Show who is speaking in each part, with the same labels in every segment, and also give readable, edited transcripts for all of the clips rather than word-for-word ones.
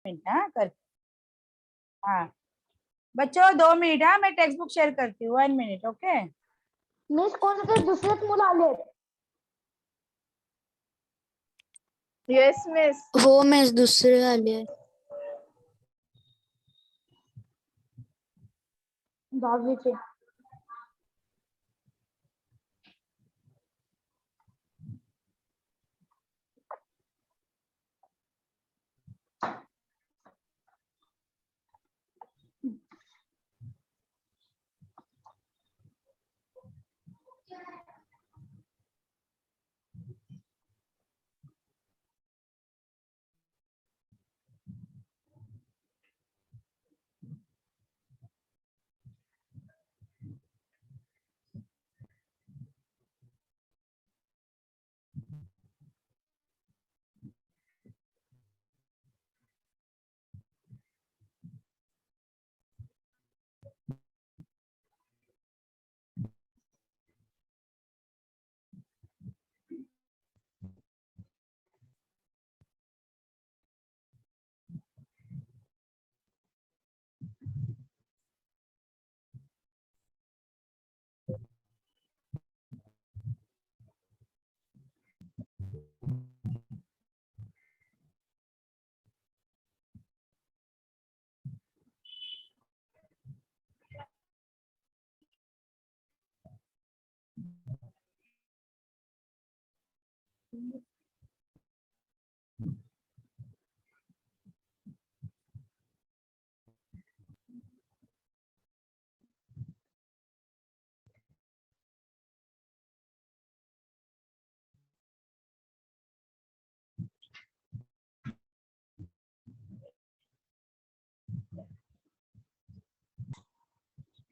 Speaker 1: Minute कर। हाँ बच्चों 2 मिनिट। हाँ मैं टेक्स्ट बुक शेअर करती हूँ 1 मिनिट। ओके
Speaker 2: मिस कोणते तरी दुसरेच मुलं आलेत.
Speaker 3: Yes miss.
Speaker 4: हो मिस दुसरे आले.
Speaker 2: 10वीचे.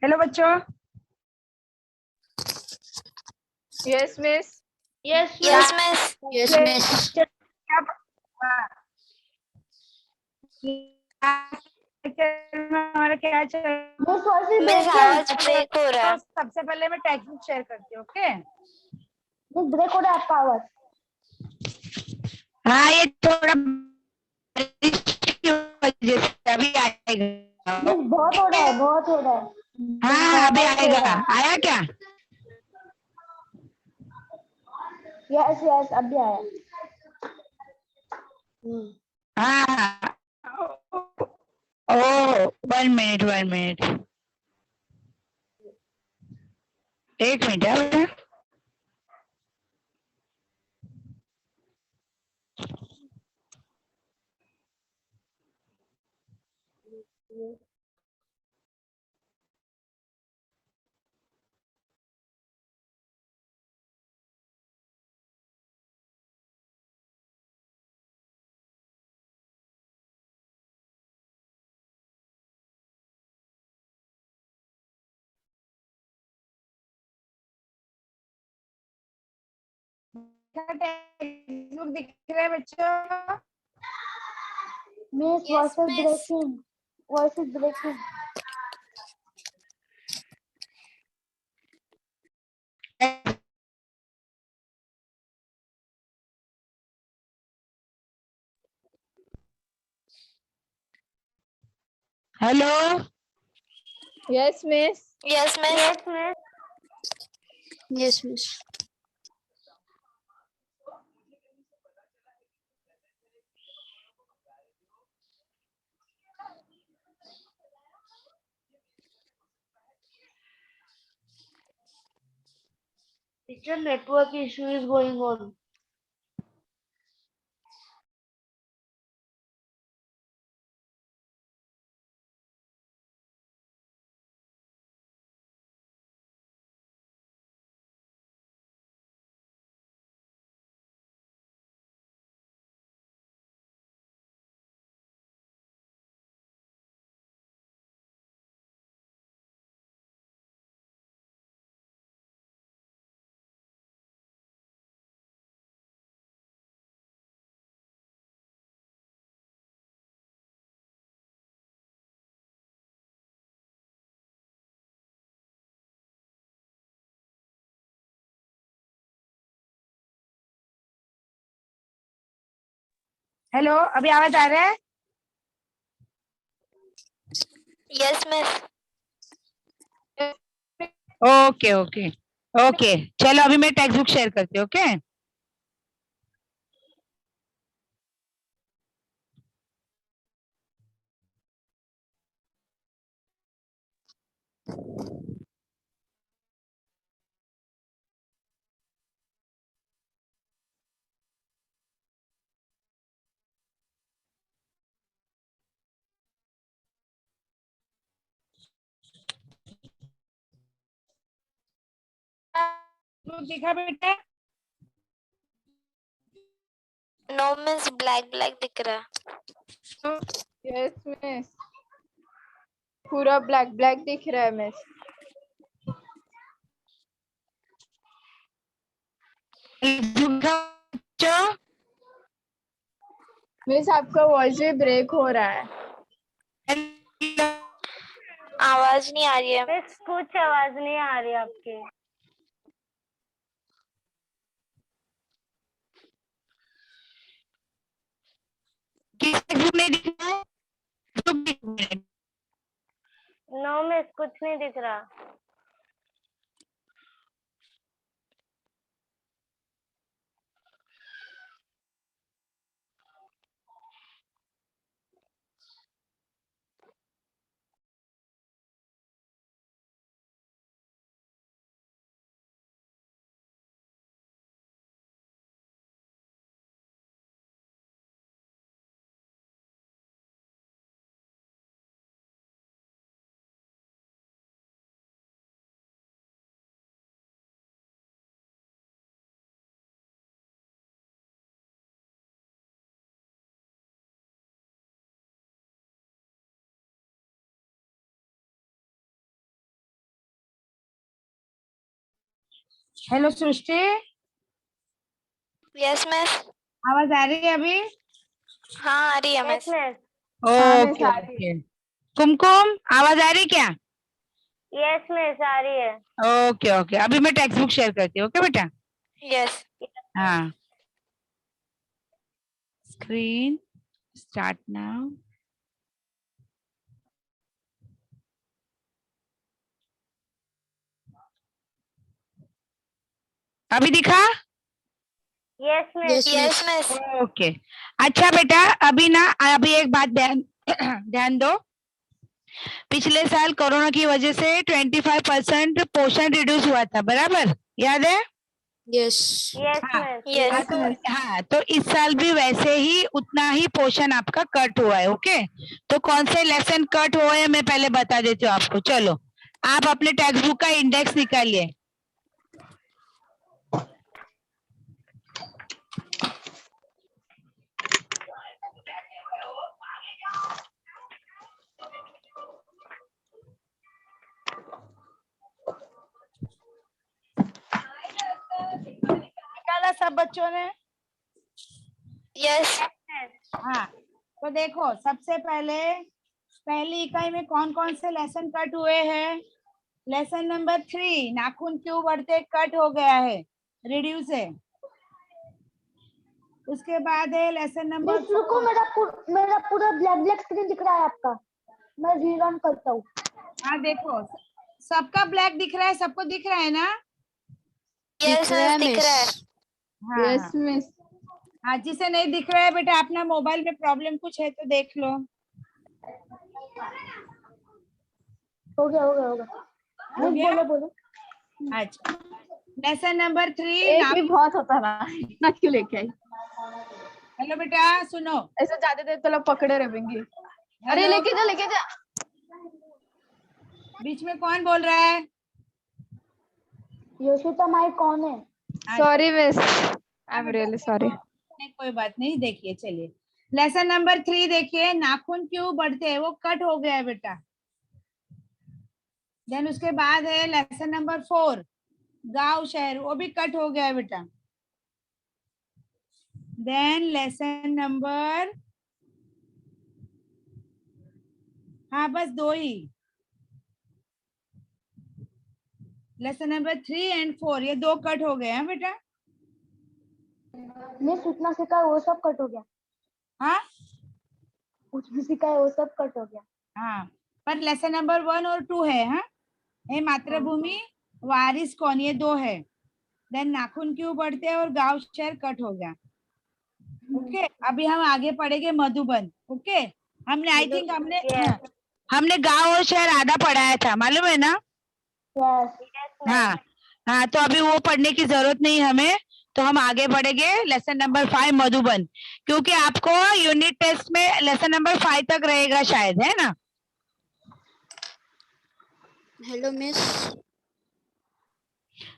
Speaker 1: हेलो बच्चों.
Speaker 3: Yes miss.
Speaker 2: Yes
Speaker 4: yes miss. Yes miss.
Speaker 1: हमारा क्या चल रहा है?
Speaker 2: मिस वॉइस
Speaker 4: मिस आवाज ब्रेक हो रहा
Speaker 1: तो
Speaker 4: है.
Speaker 1: सबसे पहले मैं टेक्स्ट बुक शेयर करती हूँ. ओके
Speaker 2: मिस ब्रेक हो रहा है आपका आवाज.
Speaker 1: हाँ ये थोड़ा वजह से अभी आएगा.
Speaker 2: मिस बहुत हो रहा है, बहुत हो रहा है.
Speaker 1: हाँ अभी
Speaker 2: बहुत हो
Speaker 1: आएगा.
Speaker 2: रहा है.
Speaker 1: आया क्या?
Speaker 2: यस यस अभी आया.
Speaker 1: हाँ ओ 1 मिनट 1 मिनट. एक मिनट है बेटा. क्या टेक्स्ट बुक दिख रहा है बच्चों?
Speaker 2: Miss
Speaker 4: Yes,
Speaker 2: voice is
Speaker 4: miss.
Speaker 2: Breaking. Voice is breaking.
Speaker 1: Hello.
Speaker 3: Yes miss.
Speaker 4: Yes miss.
Speaker 2: Yes miss.
Speaker 4: Yes miss.
Speaker 2: Teacher, network issue is going on.
Speaker 1: Hello अभी आवाज आ रहा है?
Speaker 4: Yes, miss.
Speaker 1: Okay okay okay, चलो अभी मैं टेक्स्ट बुक शेयर करती हूँ। ओके दिखा बेटा?
Speaker 4: No, miss. Black दिख रहा है।
Speaker 3: यस मिस, पूरा ब्लैक ब्लैक दिख रहा है मिस।
Speaker 1: बच्चों
Speaker 3: मिस आपका वॉइस भी ब्रेक हो रहा है।
Speaker 4: आवाज नहीं आ रही है।
Speaker 2: मिस कुछ आवाज नहीं आ रही आपकी।
Speaker 1: किस टेक्स्ट बुक नहीं दिख रहा है? ग्रुप दिख रहा है।
Speaker 2: नो मिस कुछ नहीं दिख रहा।
Speaker 1: हेलो सृष्टि,
Speaker 4: Yes, miss.
Speaker 1: आवाज आ रही है अभी?
Speaker 4: हाँ आ रही है
Speaker 2: यस
Speaker 4: मिस।
Speaker 2: मिस।
Speaker 3: हाँ मिस
Speaker 1: ओके
Speaker 3: आ रही है।
Speaker 1: ओके। कुमकुम आवाज आ रही क्या?
Speaker 2: यस मिस आ रही है।
Speaker 1: ओके ओके, अभी मैं टेक्स्ट बुक शेयर करती हूँ। ओके बेटा?
Speaker 4: Yes.
Speaker 1: हाँ, स्क्रीन स्टार्ट नाउ। अभी दिखा?
Speaker 2: Yes miss.
Speaker 4: Yes, miss.
Speaker 1: Okay, अच्छा बेटा, अभी ना अभी एक बात ध्यान ध्यान दो। पिछले साल कोरोना की वजह से 25% पोर्शन रिड्यूस हुआ था, बराबर? याद है?
Speaker 4: Yes.
Speaker 2: यस
Speaker 1: हाँ
Speaker 2: मिस।
Speaker 4: Yes.
Speaker 1: हाँ, तो इस साल भी वैसे ही उतना ही पोर्शन आपका कट हुआ है। ओके, तो कौन से लेसन कट हुए हैं मैं पहले बता देती हूँ आपको। चलो, आप अपने टेक्स्ट बुक का इंडेक्स निकालिए। निकाला सब बच्चों ने?
Speaker 4: Yes.
Speaker 1: हाँ, तो देखो, सबसे पहले पहली इकाई में कौन कौन से लेसन कट हुए हैं? लेसन नंबर 3, नाखून क्यों बढ़ते, कट हो गया है, रिड्यूस है। उसके बाद है लेसन नंबर
Speaker 5: मिस रुको, मेरा पूरा ब्लैक ब्लैक स्क्रीन दिख रहा है आपका। मैं रीरन करता हूँ।
Speaker 1: हाँ देखो, सबका ब्लैक दिख रहा है, सबको दिख रहा है ना?
Speaker 4: Yes, miss. दिख रहा है।
Speaker 1: हाँ
Speaker 3: यस
Speaker 1: हाँ
Speaker 3: मिस।
Speaker 1: हाँ, जिसे नहीं दिख रहा है बेटा, अपना मोबाइल में प्रॉब्लम कुछ है तो देख लो।
Speaker 5: हो गया हो गया हो गया।
Speaker 1: हो
Speaker 5: मिस
Speaker 1: गया?
Speaker 5: बोलो बोलो।
Speaker 1: अच्छा, लेसन नंबर 3
Speaker 3: एक
Speaker 1: नाम।
Speaker 3: भी बहुत होता ना, इतना क्यों लेके आई?
Speaker 1: हेलो बेटा, सुनो।
Speaker 3: ऐसे जाते थे तो लोग पकड़े रहेंगे। अरे
Speaker 1: हेलो,
Speaker 3: लेके जा लेके जा।
Speaker 1: बीच में कौन बोल रहा है?
Speaker 5: योशिता माई कौन है?
Speaker 3: Sorry miss, I am really sorry.
Speaker 1: नहीं कोई बात नहीं, देखिए चलिए, लेसन नंबर 3 देखिए, नाखून क्यों बढ़ते हैं, वो कट हो गया है बेटा। देन उसके बाद है लेसन नंबर 4, गांव शहर, वो भी कट हो गया है बेटा। देन लेसन नंबर, हाँ बस दो ही, लेसन नंबर 3 एंड 4, ये दो कट हो गए हैं बेटा।
Speaker 5: मिस उतना सिखा वो सब कट हो गया।
Speaker 1: हाँ
Speaker 5: उसमें सिखा है वो सब कट हो गया।
Speaker 1: हाँ, पर लेसन नंबर 1 और 2 है। हाँ, ये मातृभूमि वारिस कौन, ये 2 है। देन नाखून क्यों बढ़ते हैं और गांव शहर कट हो गया। ओके, अभी हम आगे पढ़ेंगे मधुबन। ओके, हमने आई थिंक हमने गांव और शहर आधा पढ़ाया था, मालूम है ना।
Speaker 5: यस
Speaker 1: हाँ हाँ, तो अभी वो पढ़ने की जरूरत नहीं हमें, तो हम आगे बढ़ेंगे लेसन नंबर 5 मधुबन, क्योंकि आपको यूनिट टेस्ट में लेसन नंबर 5 तक रहेगा शायद, है ना।
Speaker 6: Hello miss.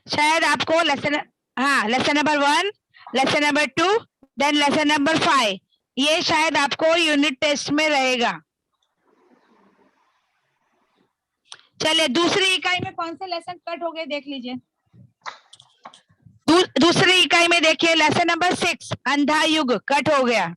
Speaker 1: शायद आपको लेसन, हाँ, lesson number 1, lesson number 2, then lesson number 5, ये शायद आपको यूनिट टेस्ट में रहेगा। चलिए, दूसरी इकाई में कौन से लेसन कट हो गए देख लीजिए। दूसरी इकाई में देखिए लेसन नंबर 6 अंधा युग कट हो गया।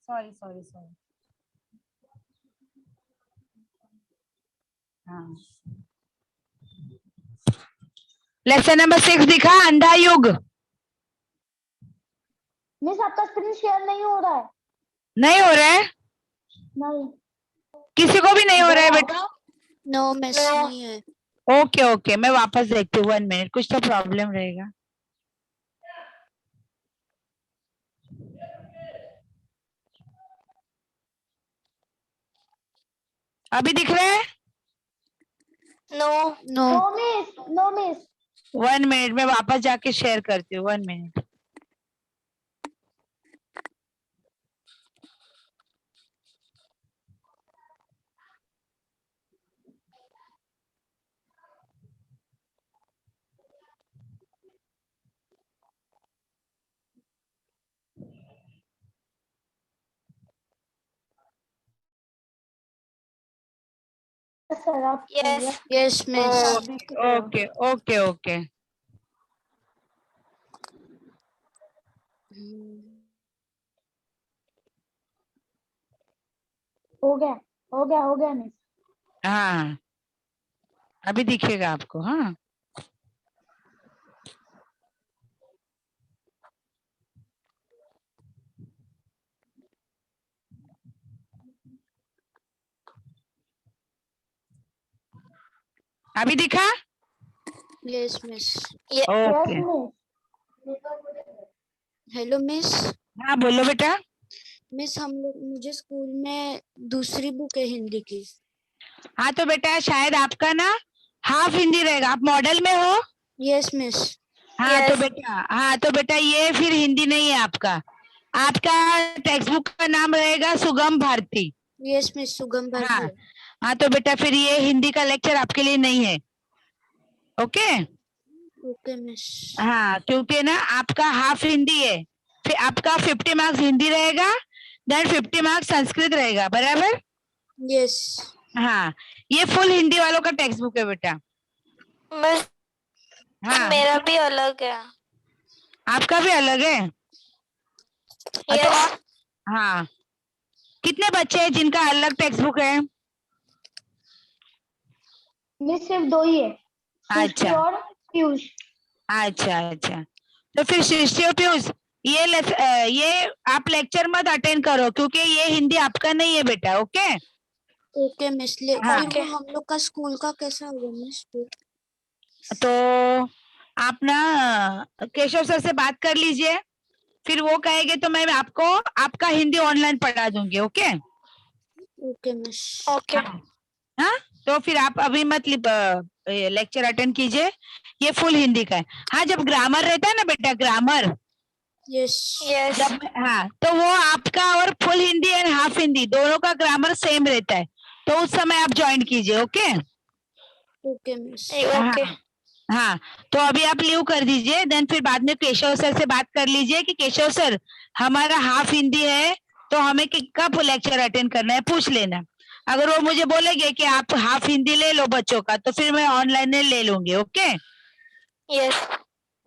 Speaker 1: सॉरी सॉरी सॉरी, हाँ, लेसन नंबर 6 दिखा, अंधा युग।
Speaker 5: मिस आपका स्क्रीन शेयर नहीं हो रहा है।
Speaker 1: नहीं हो रहा है,
Speaker 5: नहीं
Speaker 1: किसी को भी नहीं हो रहा है बेटा।
Speaker 6: नो मिस नहीं है।
Speaker 1: ओके ओके, मैं वापस देखती हूँ, 1 मिनट, कुछ तो प्रॉब्लम रहेगा। अभी दिख रहा है?
Speaker 4: No.
Speaker 6: No.
Speaker 5: No miss
Speaker 1: 1 minute, मैं वापस जाके शेयर करती हूँ, 1 मिनट।
Speaker 5: सर आप
Speaker 4: yes.
Speaker 6: Yes miss.
Speaker 1: Okay okay okay,
Speaker 5: हो गया मिस।
Speaker 1: हाँ, अभी दिखेगा आपको। हाँ, अभी दिखा?
Speaker 6: Yes miss.
Speaker 1: Okay,
Speaker 6: hello miss.
Speaker 1: हाँ बोलो बेटा।
Speaker 6: मिस मुझे स्कूल में दूसरी बुक है हिंदी की।
Speaker 1: हाँ तो बेटा शायद आपका ना हाफ हिंदी रहेगा, आप मॉडल में हो।
Speaker 6: Yes miss.
Speaker 1: हाँ तो बेटा ये फिर हिंदी नहीं है आपका, आपका टेक्स्ट बुक का नाम रहेगा सुगम भारती।
Speaker 6: यस मिस सुगम
Speaker 1: हाँ
Speaker 6: भारती।
Speaker 1: हाँ, तो बेटा फिर ये हिंदी का लेक्चर आपके लिए नहीं है। Okay,
Speaker 6: okay miss.
Speaker 1: हाँ, क्योंकि ना आपका हाफ हिंदी है, फिर आपका 50 मार्क्स हिंदी रहेगा, देन 50 मार्क्स संस्कृत रहेगा, बराबर।
Speaker 6: यस।
Speaker 1: हाँ, ये फुल हिंदी वालों का टेक्स्ट बुक है बेटा।
Speaker 4: मिस
Speaker 1: हाँ,
Speaker 4: मेरा भी अलग है।
Speaker 1: आपका भी अलग है।
Speaker 4: यस।
Speaker 1: हाँ, कितने बच्चे हैं जिनका अलग टेक्स्ट बुक है?
Speaker 5: मिस सिर्फ 2 ही है, सृष्टि
Speaker 1: अच्छा
Speaker 5: और पीयूष।
Speaker 1: अच्छा अच्छा, तो फिर सृष्टि और पीयूष ये आप लेक्चर मत अटेंड करो, क्योंकि ये हिंदी आपका नहीं है बेटा। Okay
Speaker 6: okay miss.
Speaker 1: हाँ।
Speaker 6: फिर वो हम लोग का स्कूल का कैसा होगा मिस फिर?
Speaker 1: तो आप ना केशव सर से बात कर लीजिए, फिर वो कहेंगे तो मैं आपको आपका हिंदी ऑनलाइन पढ़ा दूंगी। Okay
Speaker 6: okay miss.
Speaker 4: ओके।
Speaker 1: हाँ, तो फिर आप अभी मत लेक्चर अटेंड कीजिए, ये फुल हिंदी का है। हाँ, जब ग्रामर रहता है ना बेटा, ग्रामर,
Speaker 6: यस।
Speaker 4: यस।
Speaker 1: हाँ, तो वो आपका और full Hindi and half Hindi दोनों का ग्रामर सेम रहता है, तो उस समय आप ज्वाइन कीजिए। Okay
Speaker 6: okay miss.
Speaker 4: ओके।
Speaker 1: हाँ, तो अभी आप लीव कर दीजिए, देन फिर बाद में केशव सर से बात कर लीजिए कि केशव सर हमारा हाफ हिंदी है, तो हमें कब लेक्चर अटेंड करना है, पूछ लेना। अगर वो मुझे बोलेंगे कि आप हाफ हिंदी ले लो बच्चों का, तो फिर मैं ऑनलाइन ले लूंगी। Okay
Speaker 4: yes.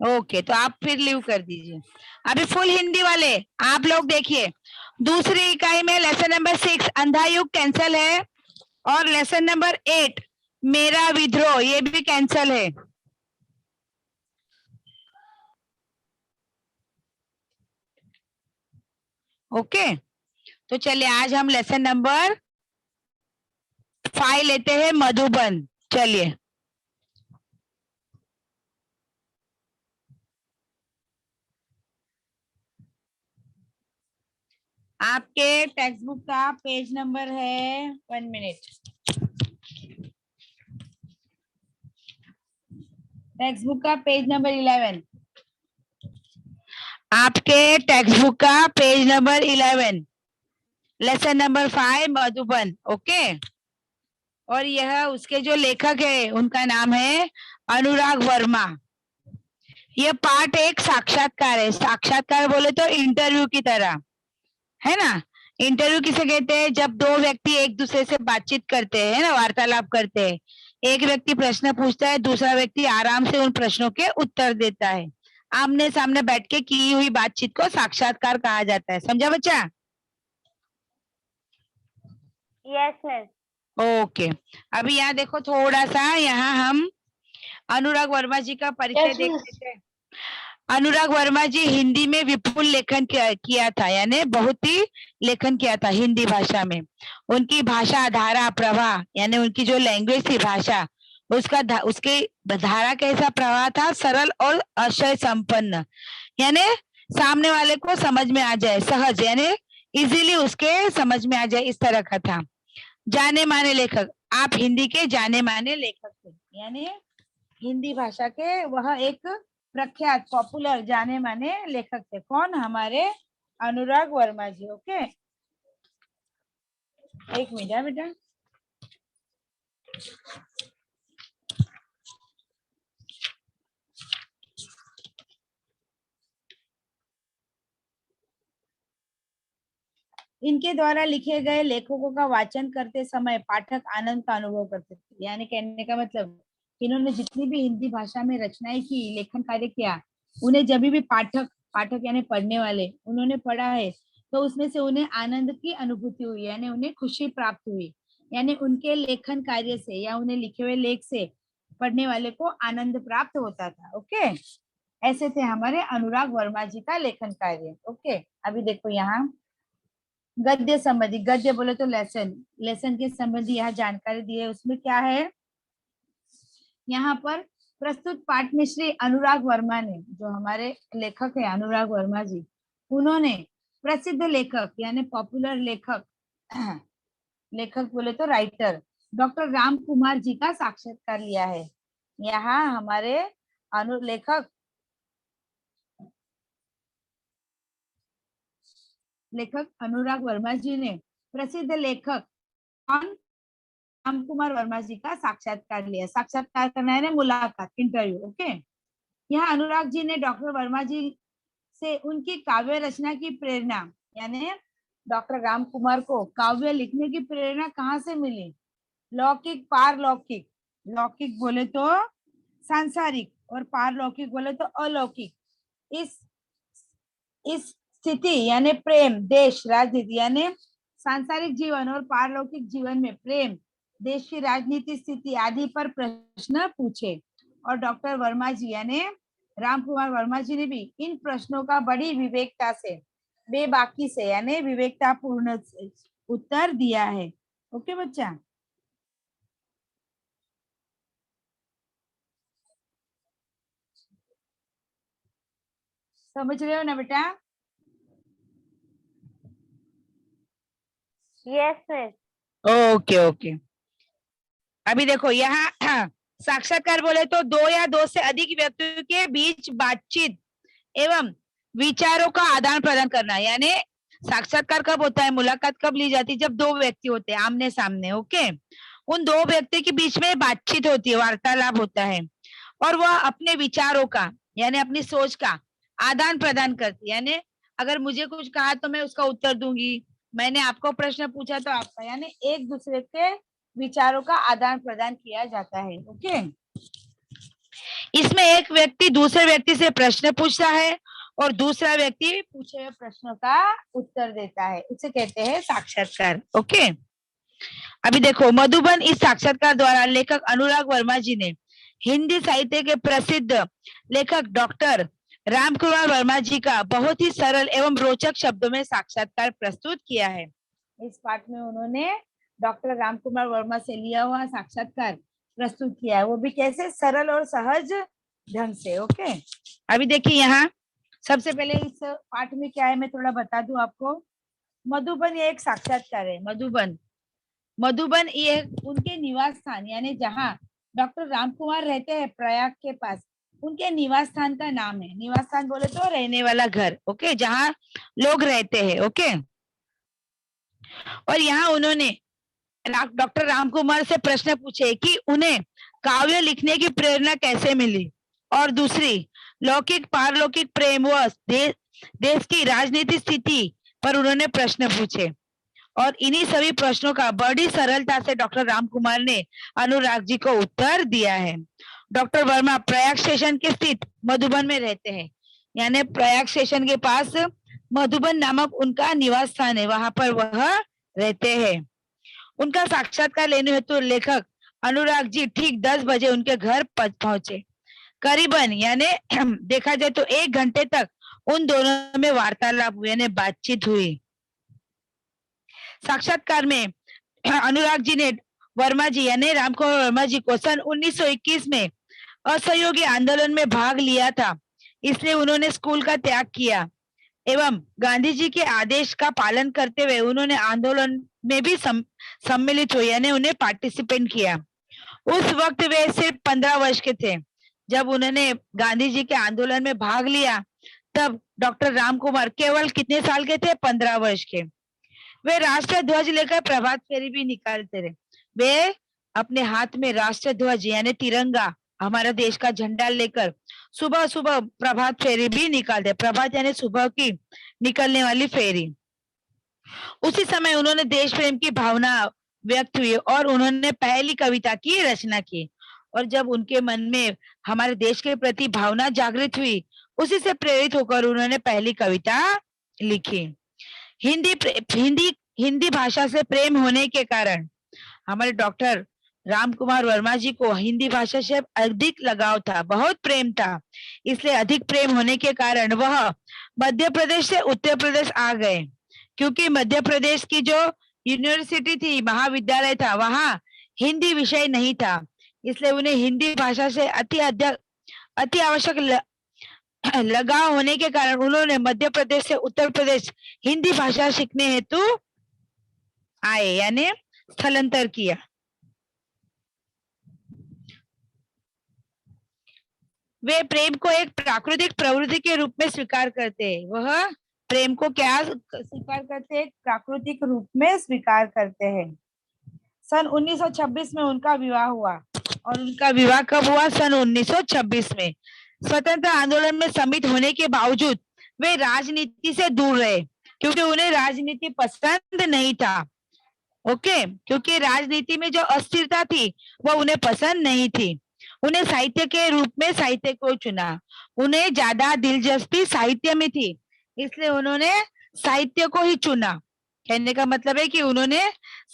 Speaker 1: ओके, तो आप फिर लीव कर दीजिए। अभी फुल हिंदी वाले आप लोग देखिए, दूसरी इकाई में लेसन नंबर 6 अंधा युग कैंसल है और लेसन नंबर 8 मेरा विद्रोह ये भी कैंसल है। ओके, तो चलिए आज हम लेसन नंबर 5 लेते हैं, मधुबन। चलिए आपके टेक्स्ट बुक का पेज नंबर है 1 मिनट। टेक्स्ट बुक का पेज नंबर 11। आपके टेक्स्ट बुक का page number 11 lesson number 5 Madhuban. Okay, और यह उसके जो लेखक है उनका नाम है अनुराग वर्मा। यह पार्ट एक साक्षात्कार है। साक्षात्कार बोले तो इंटरव्यू की तरह है ना। इंटरव्यू किसे कहते हैं? जब दो व्यक्ति एक दूसरे से बातचीत करते हैं ना, वार्तालाप करते हैं। एक व्यक्ति प्रश्न पूछता है, दूसरा व्यक्ति आराम से उन प्रश्नों के उत्तर देता है। आमने सामने बैठ के की हुई बातचीत को साक्षात्कार कहा जाता है। समझा बच्चा?
Speaker 5: Yes miss.
Speaker 1: ओके, अभी यहाँ देखो थोड़ा सा, यहाँ हम अनुराग वर्मा जी का परिचय
Speaker 2: Yes,
Speaker 1: देख
Speaker 2: miss.
Speaker 1: लेते हैं। अनुराग वर्मा जी हिंदी में विपुल लेखन किया था, यानी बहुत ही लेखन किया था हिंदी भाषा में। उनकी भाषा धारा प्रवाह, यानी उनकी जो लैंग्वेज थी भाषा, उसके धारा कैसा प्रवाह था? सरल और आशय संपन्न, यानी सामने वाले को समझ में आ जाए, सहज, यानी इजीली उसके समझ में आ जाए, इस तरह का था। जाने माने लेखक, आप हिंदी के जाने माने लेखक थे, यानी हिंदी भाषा के वह एक प्रख्यात पॉपुलर जाने माने लेखक थे। कौन? हमारे अनुराग वर्मा जी। ओके, एक मिनट बेटा। इनके द्वारा लिखे गए लेखकों का वाचन करते समय पाठक आनंद का अनुभव करते थे। यानी कहने का मतलब, इन्होंने जितनी भी हिंदी भाषा में रचनाएं की, लेखन कार्य किया, उन्हें जब भी पाठक यानी पढ़ने वाले उन्होंने पढ़ा है तो उसमें से उन्हें आनंद की अनुभूति हुई, यानी उन्हें खुशी प्राप्त हुई। यानी उनके लेखन कार्य से या उन्हें लिखे हुए लेख से पढ़ने वाले को आनंद प्राप्त होता था। ओके, ऐसे थे हमारे अनुराग वर्मा जी का लेखन कार्य। ओके, अभी देखो यहाँ गद्य संबंधी, गद्य बोले तो लेसन के संबंधी यहाँ जानकारी दी है। उसमें क्या है? यहाँ पर प्रस्तुत पाठ में श्री अनुराग वर्मा ने, जो हमारे लेखक है अनुराग वर्मा जी, उन्होंने प्रसिद्ध लेखक यानी पॉपुलर लेखक बोले तो राइटर डॉक्टर राम कुमार जी का साक्षात्कार लिया है। यहाँ हमारे लेखक अनुराग वर्मा जी ने प्रसिद्ध लेखक राम कुमार वर्मा जी का साक्षात्कार लिया। साक्षात्कार करना है ना, मुलाकात, इंटरव्यू। ओके, यहाँ अनुराग जी ने डॉक्टर वर्मा जी से उनकी काव्य रचना की प्रेरणा, यानी डॉक्टर राम कुमार को काव्य लिखने की प्रेरणा कहाँ से मिली? लौकिक, पारलौकिक, लौकिक बोले तो सांसारिक और पारलौकिक बोले तो अलौकिक, इस स्थिति यानी प्रेम, देश, राजनीति, यानी सांसारिक जीवन और पारलौकिक जीवन में प्रेम, देश की राजनीति स्थिति आदि पर प्रश्न पूछे। और डॉक्टर वर्मा जी यानी राम कुमार वर्मा जी ने भी इन प्रश्नों का बड़ी विवेकता से, बेबाकी से, यानी विवेकता पूर्ण उत्तर दिया है। ओके बच्चा, समझ रहे हो ना बेटा?
Speaker 5: Yes miss.
Speaker 1: ओके ओके, अभी देखो यहाँ साक्षात्कार बोले तो दो या दो से अधिक व्यक्तियों के बीच बातचीत एवं विचारों का आदान प्रदान करना। यानी साक्षात्कार कब होता है, मुलाकात कब ली जाती है? जब दो व्यक्ति होते हैं आमने सामने। ओके, उन दो व्यक्ति के बीच में बातचीत होती है, वार्तालाप होता है, और वह अपने विचारों का यानी अपनी सोच का आदान प्रदान करती है। यानी अगर मुझे कुछ कहा तो मैं उसका उत्तर दूंगी, मैंने आपको प्रश्न पूछा तो आपका, यानी एक दूसरे के विचारों का आदान प्रदान किया जाता है। ओके, इसमें एक व्यक्ति दूसरे व्यक्ति से प्रश्न पूछता है और दूसरा व्यक्ति पूछे हुए प्रश्नों का उत्तर देता है, उसे कहते हैं साक्षात्कार। ओके, अभी देखो मधुबन इस साक्षात्कार द्वारा लेखक अनुराग वर्मा जी ने हिंदी साहित्य के प्रसिद्ध लेखक डॉक्टर रामकुमार वर्मा जी का बहुत ही सरल एवं रोचक शब्दों में साक्षात्कार प्रस्तुत किया है। इस पाठ में उन्होंने डॉक्टर रामकुमार वर्मा से लिया हुआ साक्षात्कार प्रस्तुत किया है, वो भी कैसे, सरल और सहज ढंग से। ओके, अभी देखिए यहाँ सबसे पहले इस पाठ में क्या है मैं थोड़ा बता दूं आपको। मधुबन ये एक साक्षात्कार है। मधुबन ये उनके निवास स्थान यानी जहाँ डॉक्टर रामकुमार रहते हैं प्रयाग के पास, उनके निवास स्थान का नाम है। निवास स्थान बोले तो रहने वाला घर, ओके, जहाँ लोग रहते हैं। ओके, और यहाँ उन्होंने डॉक्टर रामकुमार से प्रश्न पूछे कि उन्हें काव्य लिखने की प्रेरणा कैसे मिली, और दूसरी लौकिक पारलौकिक प्रेम व देश की राजनीतिक स्थिति पर उन्होंने प्रश्न पूछे, और इन्हीं सभी प्रश्नों का बड़ी सरलता से डॉक्टर रामकुमार ने अनुराग जी को उत्तर दिया है। डॉक्टर वर्मा प्रयाग स्टेशन के स्थित मधुबन में रहते हैं, यानी प्रयाग स्टेशन के पास मधुबन नामक उनका निवास स्थान है, वहां पर वह रहते हैं। उनका साक्षात्कार लेने हेतु लेखक अनुराग जी ठीक 10 बजे उनके घर पहुंचे। करीबन यानी देखा जाए तो 1 घंटे तक उन दोनों में वार्तालाप हुई यानी बातचीत हुई। साक्षात्कार में अनुराग जी ने वर्मा जी यानी रामकुमार वर्मा जी को सन 1921 में असहयोगी आंदोलन में भाग लिया था, इसलिए उन्होंने स्कूल का त्याग किया एवं गांधी जी के आदेश का पालन करते हुए उन्होंने आंदोलन में भी सम्मिलित हुए यानी उन्हें पार्टिसिपेट किया। उस वक्त वे सिर्फ 15 वर्ष के थे। जब उन्होंने गांधी जी के आंदोलन में भाग लिया तब डॉक्टर रामकुमार केवल कितने साल के थे, 15 वर्ष के। वे राष्ट्रीय ध्वज लेकर प्रभात फेरी भी निकालते रहे। वे अपने हाथ में राष्ट्रीय ध्वज यानी तिरंगा, हमारा देश का झंडा लेकर सुबह सुबह प्रभात फेरी भी निकालते। प्रभात यानी सुबह की निकलने वाली फेरी। उसी समय उन्होंने देश प्रेम की भावना व्यक्त हुई और उन्होंने पहली कविता की रचना की, और जब उनके मन में हमारे देश के प्रति भावना जागृत हुई, उसी से प्रेरित होकर उन्होंने पहली कविता लिखी। हिंदी भाषा से प्रेम होने के कारण हमारे डॉक्टर रामकुमार वर्मा जी को हिंदी भाषा से अधिक लगाव था, बहुत प्रेम था। इसलिए अधिक प्रेम होने के कारण वह मध्य प्रदेश से उत्तर प्रदेश आ गए, क्योंकि मध्य प्रदेश की जो यूनिवर्सिटी थी, महाविद्यालय था, वहां हिंदी विषय नहीं था, इसलिए उन्हें हिंदी भाषा से अति आवश्यक लगाव होने के कारण उन्होंने मध्य प्रदेश से उत्तर प्रदेश हिंदी भाषा सीखने हेतु आए यानी स्थलांतर किया। वे प्रेम को एक प्राकृतिक प्रवृत्ति के रूप में स्वीकार करते हैं। वह प्रेम को क्या स्वीकार करते हैं, प्राकृतिक रूप में स्वीकार करते हैं। सन 1926 में उनका विवाह हुआ, और उनका विवाह कब हुआ, सन 1926 में। स्वतंत्र आंदोलन में सम्मिलित होने के बावजूद वे राजनीति से दूर रहे, क्योंकि उन्हें राजनीति पसंद नहीं था। ओके, क्योंकि राजनीति में जो अस्थिरता थी वह उन्हें पसंद नहीं थी। उन्हें साहित्य के रूप में साहित्य को चुना। उन्हें ज्यादा दिलचस्पी साहित्य में थी, इसलिए उन्होंने साहित्य को ही चुना। कहने का मतलब है कि उन्होंने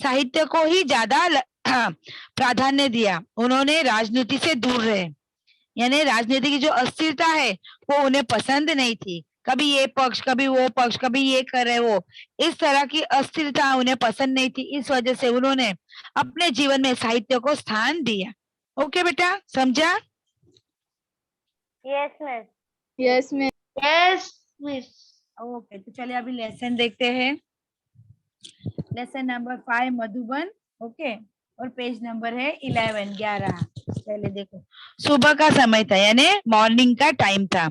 Speaker 1: साहित्य को ही ज्यादा प्राधान्य दिया। उन्होंने राजनीति से दूर रहे, यानी राजनीति की जो अस्थिरता है वो उन्हें पसंद नहीं थी। कभी ये पक्ष, कभी वो पक्ष, कभी ये करे वो, इस तरह की अस्थिरता उन्हें पसंद नहीं थी। इस वजह से उन्होंने अपने जीवन में साहित्य को स्थान दिया। ओके बेटा, समझा?
Speaker 2: Yes miss.
Speaker 3: Yes ma'am.
Speaker 2: Yes miss.
Speaker 1: Okay, तो चलिए अभी लेसन देखते हैं। Lesson number 5 Madhuban. ओके, और पेज नंबर है 11। पहले देखो, सुबह का समय था यानी मॉर्निंग का टाइम था।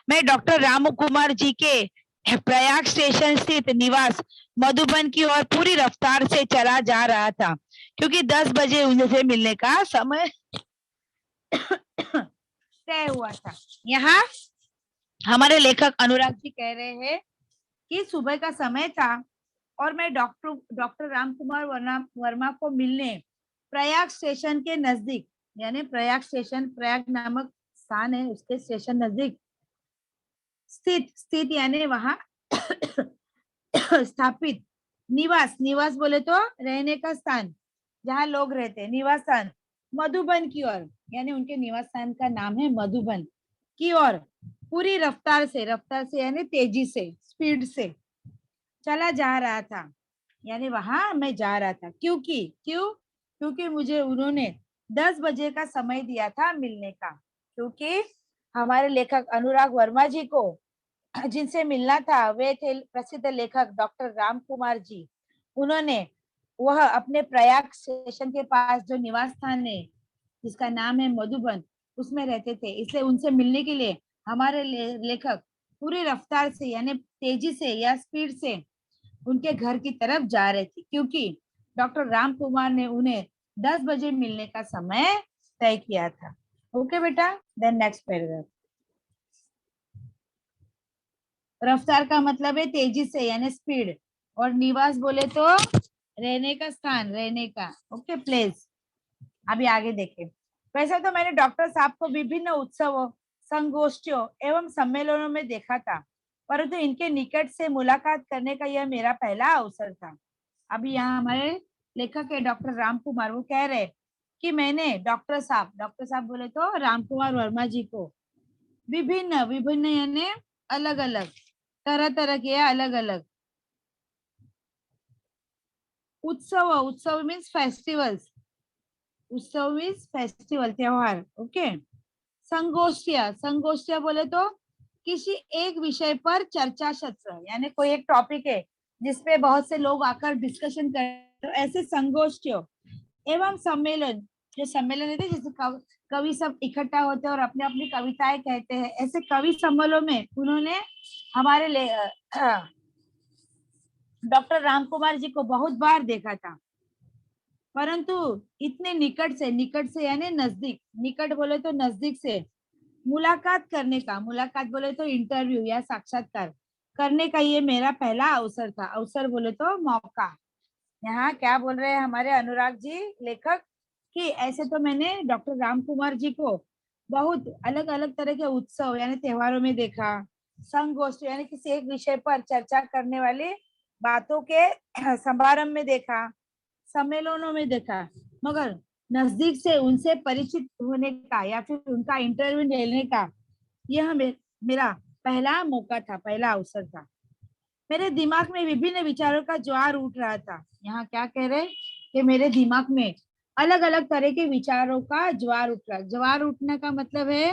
Speaker 1: मैं डॉक्टर रामकुमार जी के प्रयाग स्टेशन स्थित निवास मधुबन की ओर पूरी रफ्तार से चला जा रहा था, क्योंकि 10 बजे उनसे मिलने का समय तय हुआ था। यहाँ हमारे लेखक अनुराग जी कह रहे हैं कि सुबह का समय था और मैं डॉक्टर रामकुमार वर्मा को मिलने प्रयाग स्टेशन के नजदीक, यानी प्रयाग स्टेशन, प्रयाग नामक स्थान है, उसके स्टेशन नजदीक स्थित, स्थित यानी वहां स्थापित। निवास, निवास बोले तो रहने का स्थान, जहाँ लोग रहते हैं, निवास स्थान। मधुबन की ओर, यानी उनके निवास स्थान का नाम है मधुबन की ओर। पूरी रफ्तार से, रफ्तार से यानी तेजी से, स्पीड से चला जा रहा था, यानी वहां मैं जा रहा था। क्योंकि मुझे उन्होंने 10 बजे का समय दिया था मिलने का। क्योंकि हमारे लेखक अनुराग वर्मा जी को जिनसे मिलना था वे थे प्रसिद्ध लेखक डॉक्टर राम कुमार जी। उन्होंने वह अपने प्रयाग स्टेशन के पास जो निवास स्थान है जिसका नाम है मधुबन, उसमें रहते थे, इसलिए उनसे मिलने के लिए हमारे लेखक पूरी रफ्तार से यानी तेजी से या स्पीड से उनके घर की तरफ जा रहे थे, क्योंकि डॉक्टर राम कुमार ने उन्हें 10 बजे मिलने का समय तय किया था। ओके बेटा, देन नेक्स्ट पैराग्राफ। रफ्तार का मतलब है तेजी से यानी स्पीड, और निवास बोले तो रहने का स्थान, रहने का। Okay, place. अभी आगे देखें। वैसे तो मैंने डॉक्टर साहब को विभिन्न उत्सवों, संगोष्ठियों एवं सम्मेलनों में देखा था, परंतु इनके निकट से मुलाकात करने का यह मेरा पहला अवसर था। अभी यहाँ हमारे लेखक है डॉक्टर राम कुमार, वो कह रहे कि मैंने डॉक्टर साहब बोले तो राम कुमार वर्मा जी को विभिन्न, विभिन्न यानी अलग अलग, तरह तरह के, अलग अलग उत्सव, उत्सव मीन्स फेस्टिवल्स, उत्सव मीन्स फेस्टिवल, त्योहार। ओके। संगोष्ठिया, संगोष्ठिया बोले तो किसी एक विषय पर चर्चा सत्र, यानी कोई एक टॉपिक है जिसपे बहुत से लोग आकर डिस्कशन कर, तो ऐसे संगोष्ठियों एवं सम्मेलन, जो सम्मेलन रहते हैं जिससे कवि सब इकट्ठा होते हैं और अपनी अपनी कविताएं कहते हैं, ऐसे कवि सम्मेलनों में उन्होंने हमारे डॉक्टर राम कुमार जी को बहुत बार देखा था, परंतु इतने निकट से यानी नजदीक, निकट बोले तो नजदीक से मुलाकात करने का, मुलाकात बोले तो इंटरव्यू या साक्षात्कार करने का ये मेरा पहला अवसर था। अवसर बोले तो मौका। यहाँ क्या बोल रहे हैं हमारे अनुराग जी लेखक कि ऐसे तो मैंने डॉक्टर राम कुमार जी को बहुत अलग अलग तरह के उत्सव यानी त्योहारों में देखा, संगोष्ठी यानी किसी एक विषय पर चर्चा करने वाले बातों के समारंभ में देखा, सम्मेलनों में देखा, मगर नजदीक से उनसे परिचित होने का या फिर उनका इंटरव्यू लेने का यह मेरा पहला मौका था, पहला अवसर था। मेरे दिमाग में विभिन्न विचारों का ज्वार उठ रहा था। यहाँ क्या कह रहे हैं कि मेरे दिमाग में अलग अलग तरह के विचारों का ज्वार उठ रहा। ज्वार उठने का मतलब है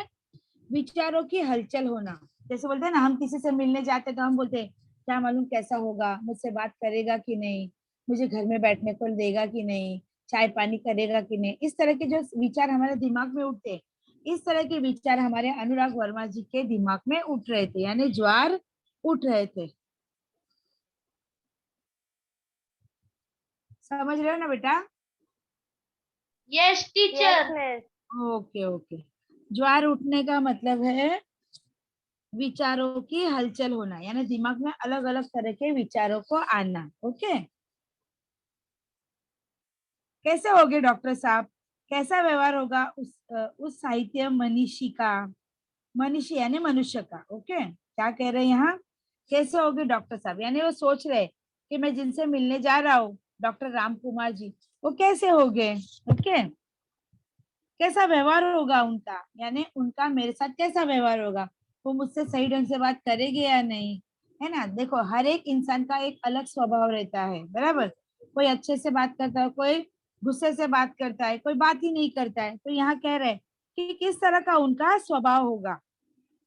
Speaker 1: विचारों की हलचल होना। जैसे बोलते हैं ना, हम किसी से मिलने जाते तो हम बोलते हैं क्या मालूम कैसा होगा, मुझसे बात करेगा कि नहीं, मुझे घर में बैठने को देगा कि नहीं, चाय पानी करेगा कि नहीं। इस तरह के जो विचार हमारे दिमाग में उठते, इस तरह के विचार हमारे अनुराग वर्मा जी के दिमाग में उठ रहे थे, यानी ज्वार उठ रहे थे। समझ रहे हो ना बेटा?
Speaker 2: Yes teacher.
Speaker 1: Okay okay. ज्वार उठने का मतलब है विचारों की हलचल होना, यानी दिमाग में अलग अलग तरह के विचारों को आना। ओके। कैसे होगे डॉक्टर साहब, कैसा व्यवहार होगा उस साहित्य मनीषी का, मनीषी यानी मनुष्य का। ओके, क्या कह रहे हैं यहाँ, कैसे होगे डॉक्टर साहब, यानी वो सोच रहे कि मैं जिनसे मिलने जा रहा हूँ डॉक्टर राम कुमार जी, वो कैसे होंगे। ओके, कैसा व्यवहार होगा उनका, यानी उनका मेरे साथ कैसा व्यवहार होगा, वो मुझसे सही ढंग से बात करेंगे या नहीं, है ना। देखो, हर एक इंसान का एक अलग स्वभाव रहता है, बराबर। कोई अच्छे से बात करता है, कोई गुस्से से बात करता है, कोई बात ही नहीं करता है। तो यहाँ कह रहे हैं कि किस तरह का उनका स्वभाव होगा।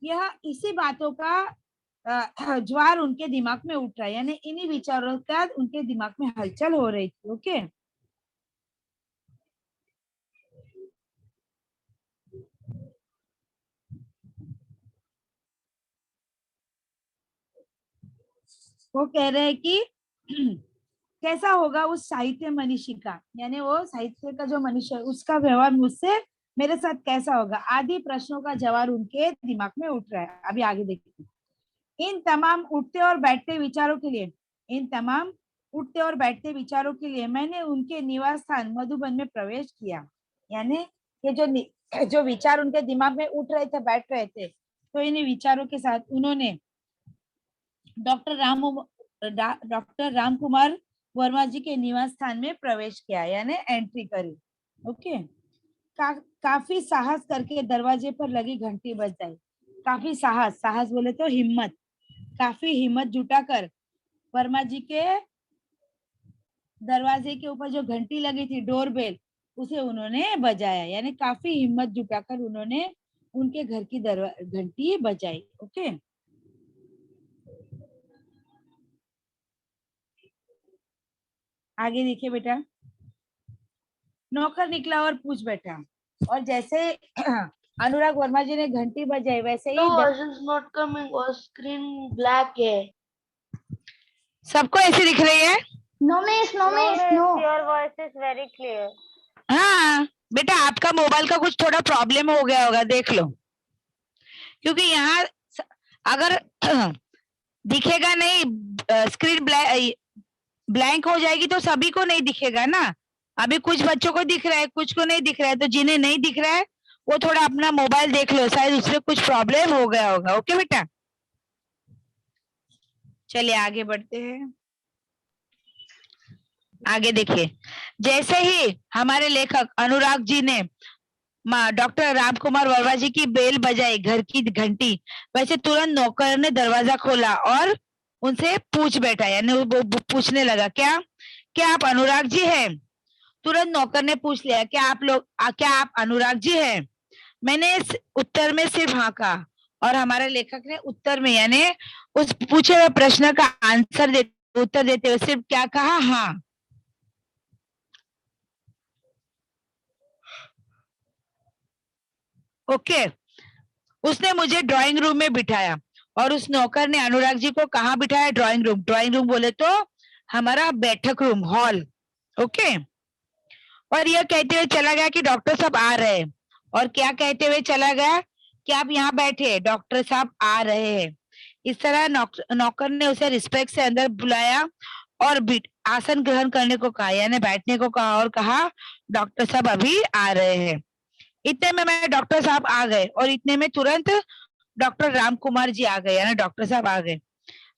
Speaker 1: यह इसी बातों का ज्वार उनके दिमाग में उठ रहा है, यानी इन्हीं विचारों का उनके दिमाग में हलचल हो रही थी। ओके, वो कह रहे हैं कि कैसा होगा उस साहित्य मनीषी का, यानी वो साहित्य का जो मनुष्य है उसका व्यवहार मुझसे मेरे साथ कैसा होगा, आदि प्रश्नों का जवाब उनके दिमाग में उठ रहा है। अभी आगे देखिए। इन तमाम उठते और बैठते विचारों के लिए, इन तमाम उठते और बैठते विचारों के लिए मैंने उनके निवास स्थान मधुबन में प्रवेश किया। यानी ये जो विचार उनके दिमाग में उठ रहे थे, बैठ रहे थे, तो इन विचारों के साथ उन्होंने डॉक्टर राम कुमार वर्मा जी के निवास स्थान में प्रवेश किया, यानी एंट्री करी। ओके, काफी साहस करके दरवाजे पर लगी घंटी बजाई। काफी साहस, साहस बोले तो हिम्मत, काफी हिम्मत जुटाकर वर्मा जी के दरवाजे के ऊपर जो घंटी लगी थी, डोरबेल, उसे उन्होंने बजाया, यानी काफी हिम्मत जुटाकर उन्होंने उनके घर की घंटी बजाई। ओके, आगे देखिए बेटा। नौकर निकला और पूछ बैठा, और जैसे अनुराग वर्मा जी ने घंटी बजाई वैसे ही
Speaker 2: The voice is not coming or screen black है।
Speaker 1: सबको ऐसे दिख रही है?
Speaker 5: No miss, no miss, no.
Speaker 2: Your voice is very clear।
Speaker 1: हाँ बेटा, आपका मोबाइल का कुछ थोड़ा प्रॉब्लम हो गया होगा, देख लो, क्योंकि यहाँ अगर दिखेगा नहीं, स्क्रीन ब्लैंक हो जाएगी तो सभी को नहीं दिखेगा ना। अभी कुछ बच्चों को दिख रहा है, कुछ को नहीं दिख रहा है, तो जिन्हें नहीं दिख रहा है वो थोड़ा अपना मोबाइल देख लो, शायद उसमें कुछ प्रॉब्लम हो गया होगा। ओके बेटा, चलिए आगे बढ़ते हैं। आगे देखिए, जैसे ही हमारे लेखक अनुराग जी ने डॉक्टर राम कुमार वर्मा जी की बेल बजाई, घर की घंटी, वैसे तुरंत नौकर ने दरवाजा खोला और उनसे पूछ बैठा, यानी वो पूछने लगा, क्या आप अनुराग जी हैं? तुरंत नौकर ने पूछ लिया, क्या आप अनुराग जी हैं? मैंने उत्तर में सिर्फ हाँ कहा, और हमारे लेखक ने उत्तर में, यानी उस पूछे हुए प्रश्न का उत्तर देते हुए सिर्फ क्या कहा? हाँ। ओके, उसने मुझे ड्राइंग रूम में बिठाया, और उस नौकर ने अनुराग जी को कहाँ बिठाया? Drawing room. ड्राइंग रूम बोले तो हमारा बैठक रूम, हॉल। ओके, और यह कहते हुए चला गया कि डॉक्टर साहब आ रहे हैं। और क्या कहते हुए चला गया? कि आप यहाँ बैठे, डॉक्टर साहब आ रहे हैं। इस तरह नौकर ने उसे रिस्पेक्ट से अंदर बुलाया और आसन ग्रहण करने को कहा, यानी बैठने को कहा, और कहा डॉक्टर साहब अभी आ रहे हैं। इतने में मैं डॉक्टर साहब आ गए, और इतने में तुरंत डॉक्टर राम कुमार जी आ गए, यानी डॉक्टर साहब आ गए।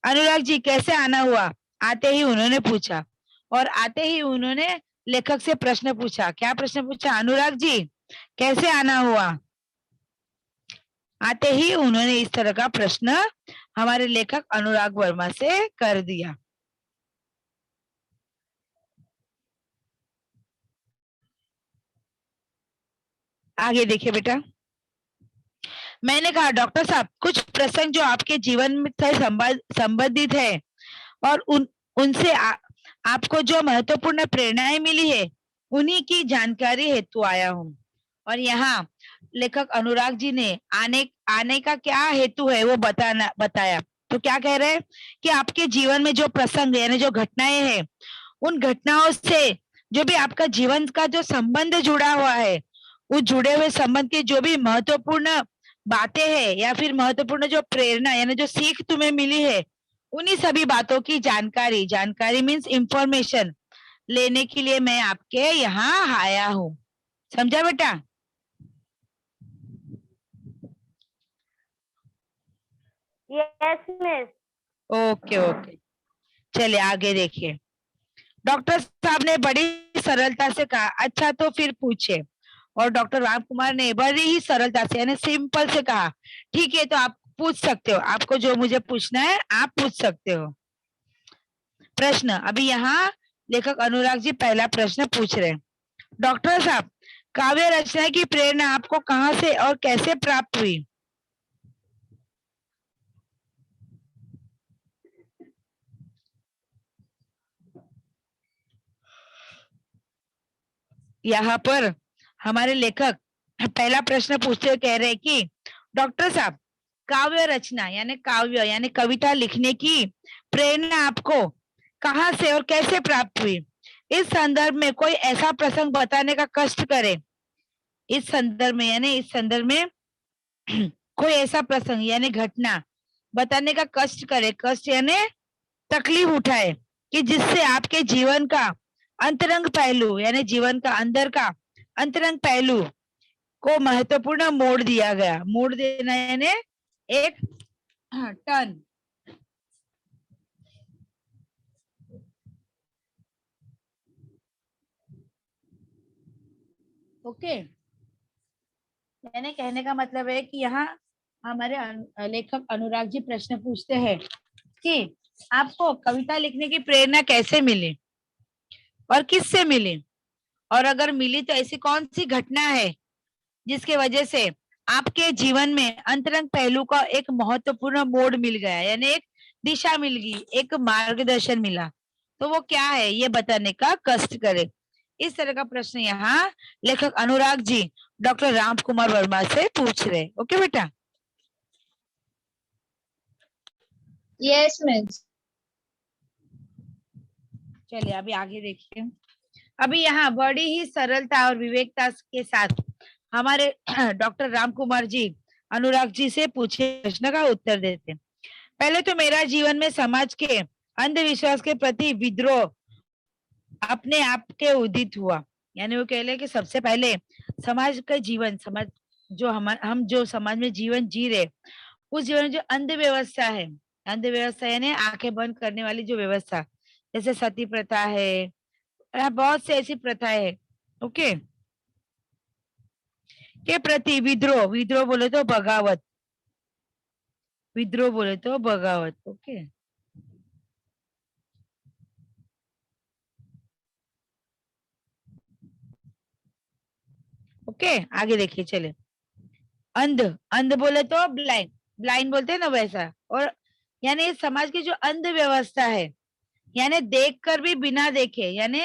Speaker 1: अनुराग जी कैसे आना हुआ? आते ही उन्होंने पूछा, और आते ही उन्होंने लेखक से प्रश्न पूछा। क्या प्रश्न पूछा? अनुराग जी कैसे आना हुआ? आते ही उन्होंने इस तरह का प्रश्न हमारे लेखक अनुराग वर्मा से कर दिया। आगे देखिए बेटा, मैंने कहा डॉक्टर साहब, कुछ प्रसंग जो आपके जीवन में से संबंधित है और उनसे आपको जो महत्वपूर्ण प्रेरणाएं मिली है, उन्हीं की जानकारी हेतु आया हूँ। और यहाँ लेखक अनुराग जी ने आने का क्या हेतु है वो बताया। तो क्या कह रहे हैं कि आपके जीवन में जो प्रसंग यानी जो घटनाएं हैं, उन घटनाओं से जो भी आपका जीवन का जो संबंध जुड़ा हुआ है, उस जुड़े हुए संबंध की जो भी महत्वपूर्ण बातें हैं या फिर महत्वपूर्ण जो प्रेरणा यानी जो सीख तुम्हें मिली है, उन्हीं सभी बातों की जानकारी मीन्स इंफॉर्मेशन लेने के लिए मैं आपके यहाँ आया हूँ। समझा बेटा?
Speaker 2: Yes miss.
Speaker 1: ओके ओके, चलिए आगे देखिए। डॉक्टर साहब ने बड़ी सरलता से कहा, अच्छा तो फिर पूछे। और डॉक्टर राम कुमार ने बड़ी ही सरलता से यानी सिंपल से कहा, ठीक है तो आप पूछ सकते हो, आपको जो मुझे पूछना है आप पूछ सकते हो। प्रश्न, अभी यहाँ लेखक अनुराग जी पहला प्रश्न पूछ रहे हैं, डॉक्टर साहब काव्य रचना की प्रेरणा आपको कहाँ से और कैसे प्राप्त हुई? यहाँ पर हमारे लेखक पहला प्रश्न पूछते हुए कह रहे हैं कि डॉक्टर साहब काव्य रचना यानी कविता लिखने की प्रेरणा आपको कहाँ से और कैसे प्राप्त हुई? इस संदर्भ में कोई ऐसा प्रसंग बताने का कष्ट करे। इस संदर्भ में कोई ऐसा प्रसंग यानी घटना बताने का कष्ट करे। कष्ट यानी तकलीफ उठाए कि जिससे आपके जीवन का अंतरंग पहलू यानी जीवन का अंदर का अंतरंग पहलू को महत्वपूर्ण मोड़ दिया गया। मोड़ देना यानी एक टन। ओके, यानी कहने का मतलब है कि यहाँ हमारे लेखक अनुराग जी प्रश्न पूछते हैं कि आपको कविता लिखने की प्रेरणा कैसे मिली और किससे मिली, और अगर मिली तो ऐसी कौन सी घटना है जिसके वजह से आपके जीवन में अंतरंग पहलू का एक महत्वपूर्ण मोड़ मिल गया, यानी एक दिशा मिल गई, एक मार्गदर्शन मिला, तो वो क्या है ये बताने का कष्ट करे। इस तरह का प्रश्न यहाँ लेखक अनुराग जी डॉक्टर राम कुमार वर्मा से पूछ रहे। ओके बेटा,
Speaker 3: यस मिस।
Speaker 1: चलिए अभी आगे देखिए। अभी यहाँ बड़ी ही सरलता और विवेकता के साथ हमारे डॉक्टर राम कुमार जी अनुराग जी से पूछे प्रश्न का उत्तर देते। पहले तो मेरा जीवन में समाज के अंधविश्वास के प्रति विद्रोह अपने आप के उदित हुआ, यानी वो कह रहे कि सबसे पहले समाज का जीवन, समाज जो हम जो समाज में जीवन जी रहे, उस जीवन में जो अंधव्यवस्था है, अंधव्यवस्था यानी आंखें बंद करने वाली जो व्यवस्था, जैसे सती प्रथा है, बहुत से ऐसी प्रथाएं है, ओके, के प्रति विद्रोह, विद्रोह बोले तो बगावत, विद्रोह बोले तो बगावत। ओके, ओके आगे देखिए चले। अंध, अंध बोले तो ब्लाइंड, ब्लाइंड बोलते हैं ना वैसा, और यानी समाज की जो अंध व्यवस्था है, यानी देखकर भी बिना देखे, यानी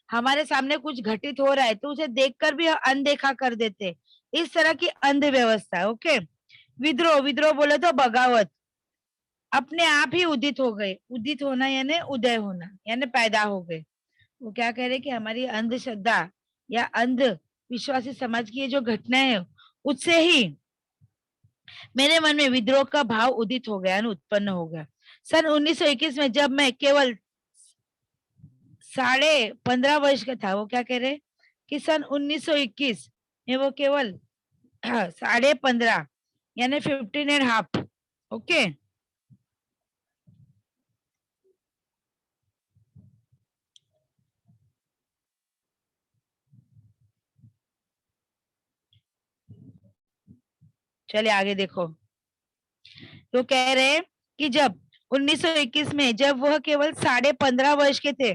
Speaker 1: हमारे सामने कुछ घटित हो रहा है तो उसे देखकर भी अनदेखा कर देते, इस तरह की अंध व्यवस्था। ओके, विद्रोह, विद्रोह बोले तो बगावत, अपने आप ही उदित हो गए, उदित होना यानी उदय होना, यानी पैदा हो गए। वो क्या कह रहे कि हमारी अंधश्रद्धा या अंध विश्वासी समाज की ये जो घटना है, उससे ही मेरे मन में विद्रोह का भाव उदित हो गया, उत्पन्न हो गया। सन 1921 में जब मैं केवल 15.5 वर्ष का था, वो क्या कह रहे कि सन 1921 में वो केवल 15.5 यानी 15.5। ओके, चलिए आगे देखो। तो कह रहे कि जब 1921 में जब वह केवल 15.5 वर्ष के थे,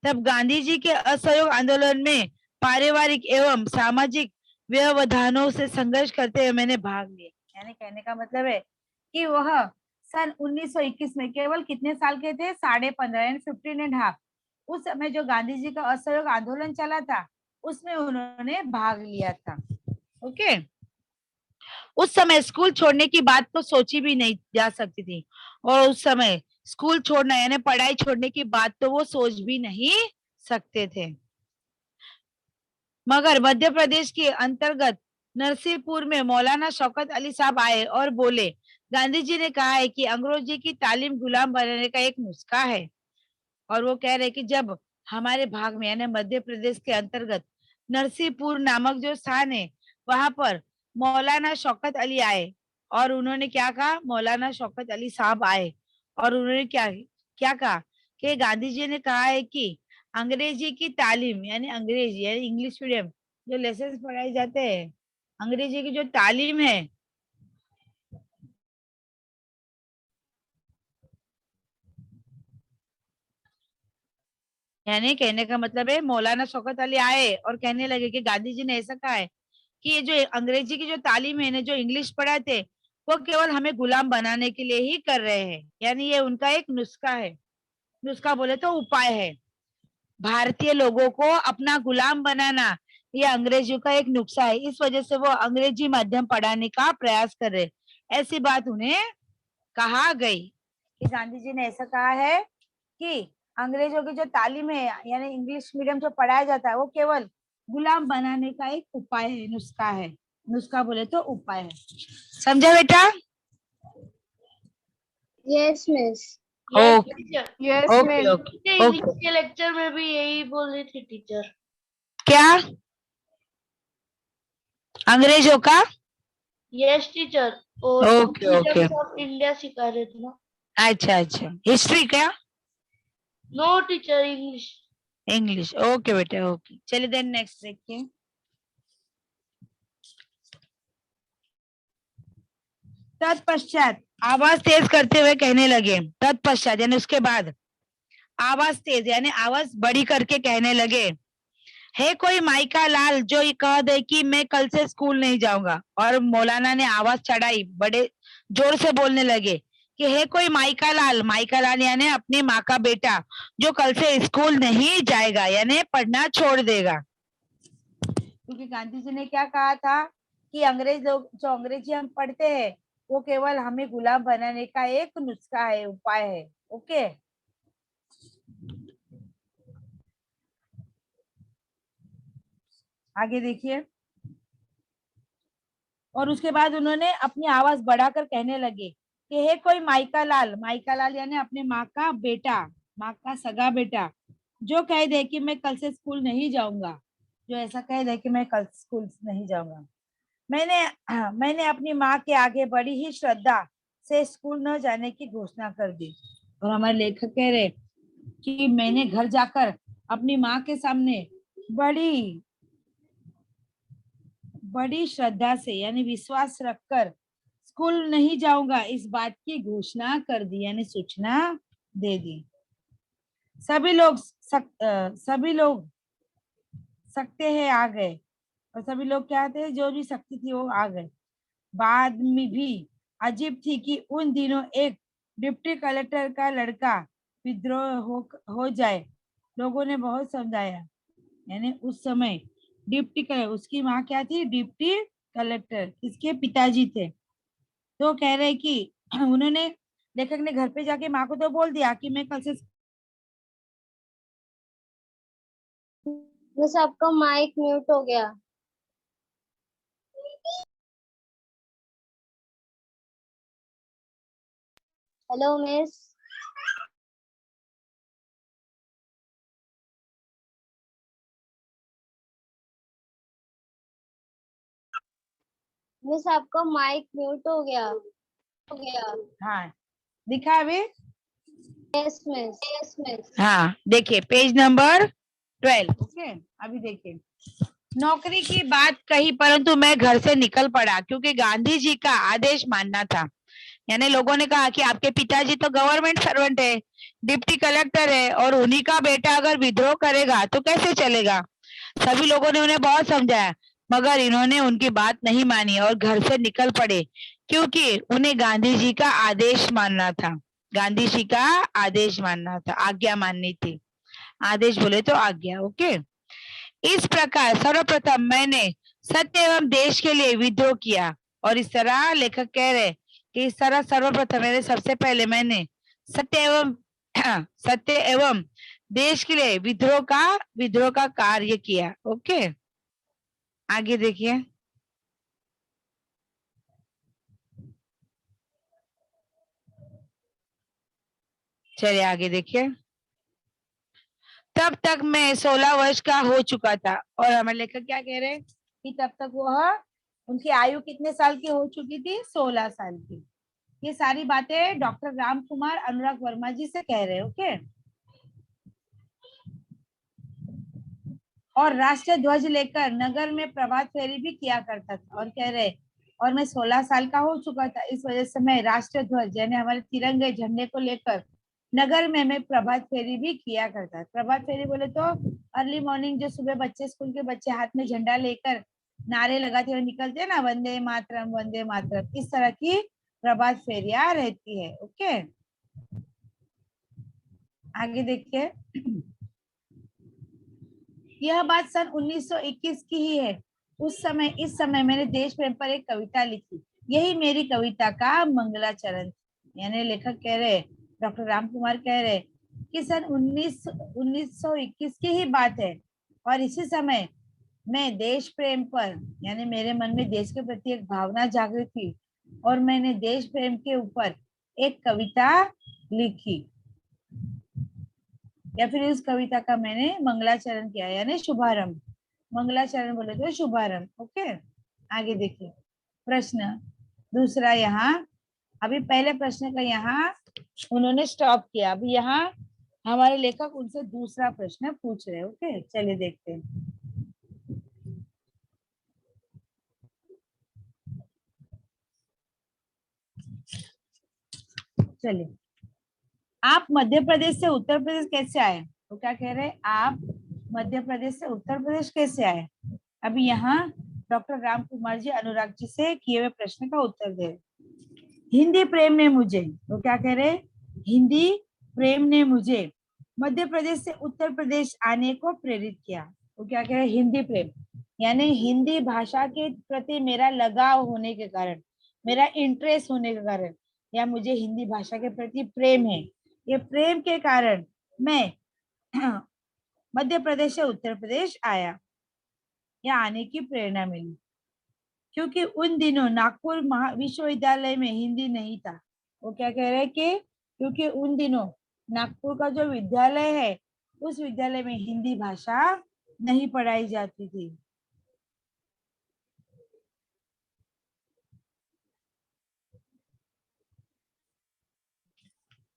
Speaker 1: तब गांधी जी के असहयोग आंदोलन में पारिवारिक एवं सामाजिक व्यवधानों से संघर्ष करते हुए मैंने भाग लिया। यानी कहने का मतलब है कि वह सन 1921 में केवल कितने साल के थे, 15.5 यानी 15.5। उस समय जो गांधी जी का असहयोग आंदोलन चला था उसमें उन्होंने भाग लिया था। ओके, उस समय स्कूल छोड़ने की बात तो सोची भी नहीं जा सकती थी, और उस समय स्कूल छोड़ना यानी पढ़ाई छोड़ने की बात तो वो सोच भी नहीं सकते थे। मगर मध्य प्रदेश के अंतर्गत नरसिंहपुर में मौलाना शौकत अली साहब आए और बोले, गांधी जी ने कहा है कि अंग्रेजी की तालीम गुलाम बनाने का एक नुस्खा है। और वो कह रहे कि जब हमारे भाग में यानी मध्य प्रदेश के अंतर्गत नरसिंहपुर नामक जो स्थान है, वहां पर मौलाना शौकत अली आए, और उन्होंने क्या कहा, मौलाना शौकत अली साहब आए और उन्होंने क्या क्या कहा कि गांधी जी ने कहा है कि अंग्रेजी की तालीम यानी अंग्रेजी यानी इंग्लिश मीडियम जो लेसन पढ़ाए जाते हैं, अंग्रेजी की जो तालीम है, यानी कहने का मतलब है मौलाना शौकत अली आए और कहने लगे कि गांधी जी ने ऐसा कहा है कि ये जो अंग्रेजी की जो तालीम है ना, जो इंग्लिश पढ़ाते, वो केवल हमें गुलाम बनाने के लिए ही कर रहे हैं, यानी ये उनका एक नुस्खा है, नुस्खा बोले तो उपाय है, भारतीय लोगों को अपना गुलाम बनाना, ये अंग्रेजियों का एक नुस्खा है, इस वजह से वो अंग्रेजी माध्यम पढ़ाने का प्रयास कर रहे, ऐसी बात उन्हें कहा गई कि गांधी जी ने ऐसा कहा है कि अंग्रेजों की जो तालीम है यानी इंग्लिश मीडियम जो पढ़ाया जाता है वो केवल गुलाम बनाने का एक उपाय है, नुस्खा है, नुस्खा बोले तो उपाय है। समझा बेटा?
Speaker 3: Yes miss.
Speaker 1: Okay
Speaker 3: yes
Speaker 1: okay
Speaker 3: miss.
Speaker 1: Okay
Speaker 2: English
Speaker 1: okay.
Speaker 2: के लेक्चर में भी यही बोल रही थी टीचर।
Speaker 1: क्या अंग्रेजों का
Speaker 2: यस टीचर, और
Speaker 7: ओके ओके,
Speaker 2: सब इंडिया सिखा रहे थे ना।
Speaker 7: अच्छा अच्छा, हिस्ट्री क्या?
Speaker 2: No teacher, English.
Speaker 7: English, okay बेटा ओके।
Speaker 1: चलिए देन नेक्स्ट देखिए। तत्पश्चात
Speaker 7: आवाज तेज करते हुए कहने लगे, तत्पश्चात यानी उसके बाद, आवाज तेज यानी आवाज बड़ी करके कहने लगे, है कोई माइका लाल जो ये कह दे कि मैं कल से स्कूल नहीं जाऊंगा। और मौलाना ने आवाज चढ़ाई, बड़े जोर से बोलने लगे कि है कोई माइका लाल यानी अपनी माँ का बेटा जो कल से स्कूल नहीं जाएगा यानी पढ़ना छोड़ देगा।
Speaker 1: क्योंकि गांधी जी ने क्या कहा था कि अंग्रेज लोग जो अंग्रेजी हम पढ़ते हैं वो केवल हमें गुलाम बनाने का एक नुस्खा है, उपाय है। ओके, आगे देखिए। और उसके बाद उन्होंने अपनी आवाज बढ़ाकर कहने लगे कि है कोई माइका लाल यानी अपने माँ का बेटा, माँ का सगा बेटा, जो कह दे कि मैं कल से स्कूल नहीं जाऊंगा, जो ऐसा कह दे कि मैं कल स्कूल नहीं जाऊंगा। मैंने अपनी माँ के आगे बड़ी ही श्रद्धा से स्कूल न जाने की घोषणा कर दी। और हमारे लेखक कह रहे कि मैंने घर जाकर अपनी माँ के सामने बड़ी बड़ी श्रद्धा से यानी विश्वास रखकर स्कूल नहीं जाऊंगा इस बात की घोषणा कर दी, यानी सूचना दे दी। सभी लोग सकते हैं आ गए, और सभी लोग क्या थे, जो भी शक्ति थी वो आ गए। बाद में भी अजीब थी कि उन दिनों एक डिप्टी कलेक्टर का लड़का विद्रोह हो जाए। लोगों ने बहुत समझाया, यानी उस समय डिप्टी कलेक्टर, उसकी माँ क्या थी, डिप्टी कलेक्टर, इसके पिताजी थे। तो कह रहे कि उन्होंने, लेखक ने घर पे जाके माँ को तो बोल दिया कि मैं कल से,
Speaker 5: मिस आपका माइक म्यूट हो गया। Hello miss. मिस आपका माइक म्यूट हो गया।
Speaker 1: हाँ दिखा अभी।
Speaker 5: Yes miss.
Speaker 7: हाँ देखिए पेज नंबर 12।
Speaker 1: ओके, अभी देखिए।
Speaker 7: नौकरी की बात कही परंतु मैं घर से निकल पड़ा क्योंकि गांधी जी का आदेश मानना था। यानी लोगों ने कहा कि आपके पिताजी तो गवर्नमेंट सर्वेंट है, डिप्टी कलेक्टर है, और उन्हीं का बेटा अगर विद्रोह करेगा तो कैसे चलेगा। सभी लोगों ने उन्हें बहुत समझाया मगर इन्होंने उनकी बात नहीं मानी और घर से निकल पड़े क्योंकि उन्हें गांधी जी का आदेश मानना था। गांधी जी का आदेश मानना था, आज्ञा माननी थी। आदेश बोले तो आज्ञा। ओके, इस प्रकार सर्वप्रथम मैंने सत्य एवं देश के लिए विद्रोह किया। और इस तरह लेखक कह रहे कि इस तरह सर्वप्रथम मैंने, सबसे पहले मैंने सत्य एवं देश के लिए विद्रोह का कार्य किया। ओके, आगे देखिए। चलिए आगे देखिए। तब तक मैं 16 वर्ष का हो चुका था। और हमारे लेखक क्या कह रहे हैं
Speaker 1: कि तब तक वह, उनकी आयु कितने साल की हो चुकी थी, 16 साल की। ये सारी बातें डॉक्टर राम कुमार अनुराग वर्मा जी से कह रहे हैं। ओके, और राष्ट्रीय ध्वज लेकर नगर में प्रभात फेरी भी किया करता था। और कह रहे, और मैं 16 साल का हो चुका था, इस वजह से मैं राष्ट्रीय ध्वज यानी हमारे तिरंगे झंडे को लेकर नगर में मैं प्रभात फेरी भी किया करता है। प्रभात फेरी बोले तो अर्ली मॉर्निंग, जो सुबह बच्चे, स्कूल के बच्चे हाथ में झंडा लेकर नारे लगाते हुए निकलते हैं ना, वंदे मातरम वंदे मातरम, इस तरह की प्रभात फेरियां रहती है। ओके, आगे देखिए। यह बात सन 1921 की ही है। इस समय मैंने देश प्रेम पर एक कविता लिखी, यही मेरी कविता का मंगलाचरण। यानी लेखक कह रहे, डॉक्टर राम कुमार कह रहे कि सन 1921 की ही बात है, और इसी समय मैं देश प्रेम पर, यानी मेरे मन में देश के प्रति एक भावना जागृत थी, और मैंने देश प्रेम के ऊपर एक कविता लिखी, या फिर उस कविता का मैंने मंगलाचरण किया, यानी शुभारंभ। मंगलाचरण बोले तो शुभारंभ। ओके, आगे देखिए। प्रश्न दूसरा यहाँ, अभी पहले प्रश्न का यहाँ उन्होंने स्टॉप किया, अभी यहाँ हमारे लेखक उनसे दूसरा प्रश्न पूछ रहे हैं। ओके, चलिए देखते हैं। चलिए, आप मध्य प्रदेश से उत्तर प्रदेश कैसे आए? तो क्या कह रहे हैं, आप मध्य प्रदेश से उत्तर प्रदेश कैसे आए? अभी यहाँ डॉक्टर राम कुमार जी अनुराग जी से किए हुए प्रश्न का उत्तर दे रहे। हिंदी प्रेम ने मुझे, तो क्या कह रहे, हिंदी प्रेम ने मुझे मध्य प्रदेश से उत्तर प्रदेश आने को प्रेरित किया। तो क्या कह रहे, हिंदी प्रेम यानी हिंदी भाषा के प्रति मेरा लगाव होने के कारण, मेरा इंटरेस्ट होने के कारण, या मुझे हिंदी भाषा के प्रति प्रेम है, ये प्रेम के कारण मैं मध्य प्रदेश से उत्तर प्रदेश आया या आने की प्रेरणा मिली। क्योंकि उन दिनों नागपुर विश्वविद्यालय में हिंदी नहीं था। वो क्या कह रहे हैं कि क्योंकि उन दिनों नागपुर का जो विद्यालय है उस विद्यालय में हिंदी भाषा नहीं पढ़ाई जाती थी।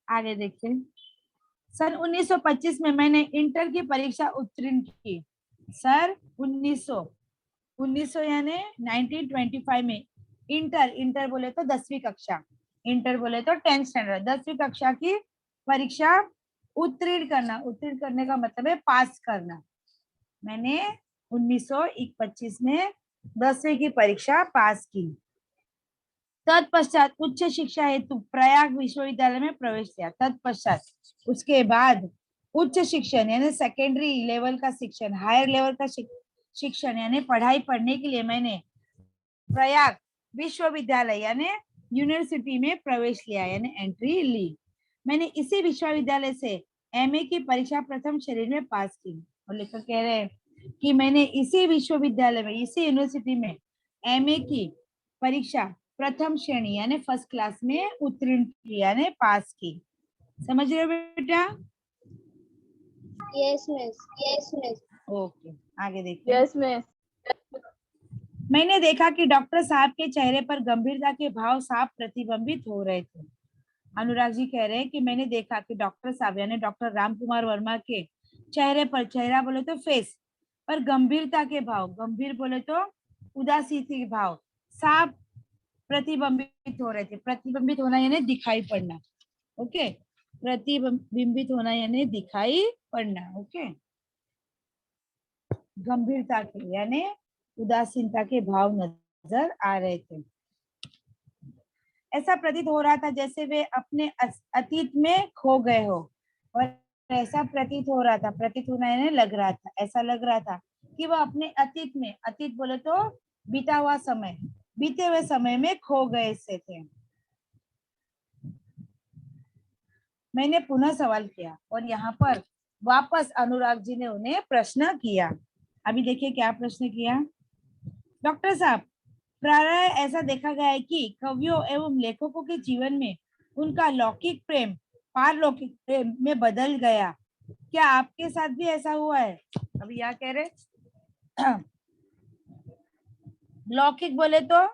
Speaker 1: आगे देखते हैं। सन 1925 में मैंने इंटर की परीक्षा उत्तीर्ण की। सर 1900 यानी 1925 में इंटर बोले तो 10वीं कक्षा, इंटर बोले तो 10th स्टैंडर्ड, 10वीं कक्षा की परीक्षा उत्तीर्ण करने का मतलब है पास करना। मैंने 1925 में 10वीं की परीक्षा पास की। तत्पश्चात उच्च शिक्षा हेतु प्रयाग विश्वविद्यालय में प्रवेश किया। तत्पश्चात उसके बाद उच्च शिक्षण यानी सेकेंडरी लेवल का शिक्षण, हायर लेवल का शिक्षण यानी पढ़ाई पढ़ने के लिए मैंने प्रयाग विश्वविद्यालय यानी यूनिवर्सिटी में प्रवेश लिया यानी एंट्री ली। मैंने इसी विश्वविद्यालय से एमए की परीक्षा प्रथम श्रेणी में पास की। और लेखक कह रहे हैं कि मैंने इसी विश्वविद्यालय में, इसी यूनिवर्सिटी में एमए की परीक्षा प्रथम श्रेणी यानी फर्स्ट क्लास में उत्तीर्ण की यानी पास की। समझ रहे हो बेटा?
Speaker 5: Yes miss.
Speaker 1: ओके, आगे देखिए।
Speaker 3: Yes, miss.
Speaker 1: मैंने देखा कि डॉक्टर साहब के चेहरे पर गंभीरता के भाव साफ प्रतिबिंबित हो रहे थे। अनुराग जी कह रहे हैं कि मैंने देखा कि डॉक्टर साहब यानी डॉक्टर राम कुमार वर्मा के चेहरे पर, चेहरा बोले तो फेस पर गंभीरता के भाव, गंभीर बोले तो उदासी के भाव साफ प्रतिबिंबित हो रहे थे। प्रतिबिंबित होना यानी दिखाई पड़ना। ओके, प्रतिबिंबित होना यानी दिखाई पड़ना। ओके, गंभीरता के यानी उदासीनता के भाव नजर आ रहे थे। ऐसा प्रतीत हो रहा था जैसे वे अपने अतीत में खो गए हो। और ऐसा प्रतीत हो रहा था, प्रतीत होना यानी लग रहा था, ऐसा लग रहा था कि वह अपने अतीत में, अतीत बोले तो बीता हुआ समय, बीते हुए समय में खो गए से थे। मैंने पुनः सवाल किया और यहाँ पर वापस अनुराग जी ने उन्हें प्रश्न किया। अभी देखिए क्या प्रश्न किया। डॉक्टर साहब, प्रायः ऐसा देखा गया है कि कवियों एवं लेखकों के जीवन में उनका लौकिक प्रेम पारलौकिक प्रेम में बदल गया। क्या आपके साथ भी ऐसा हुआ है? अभी यहाँ कह रहे लौकिक बोले तो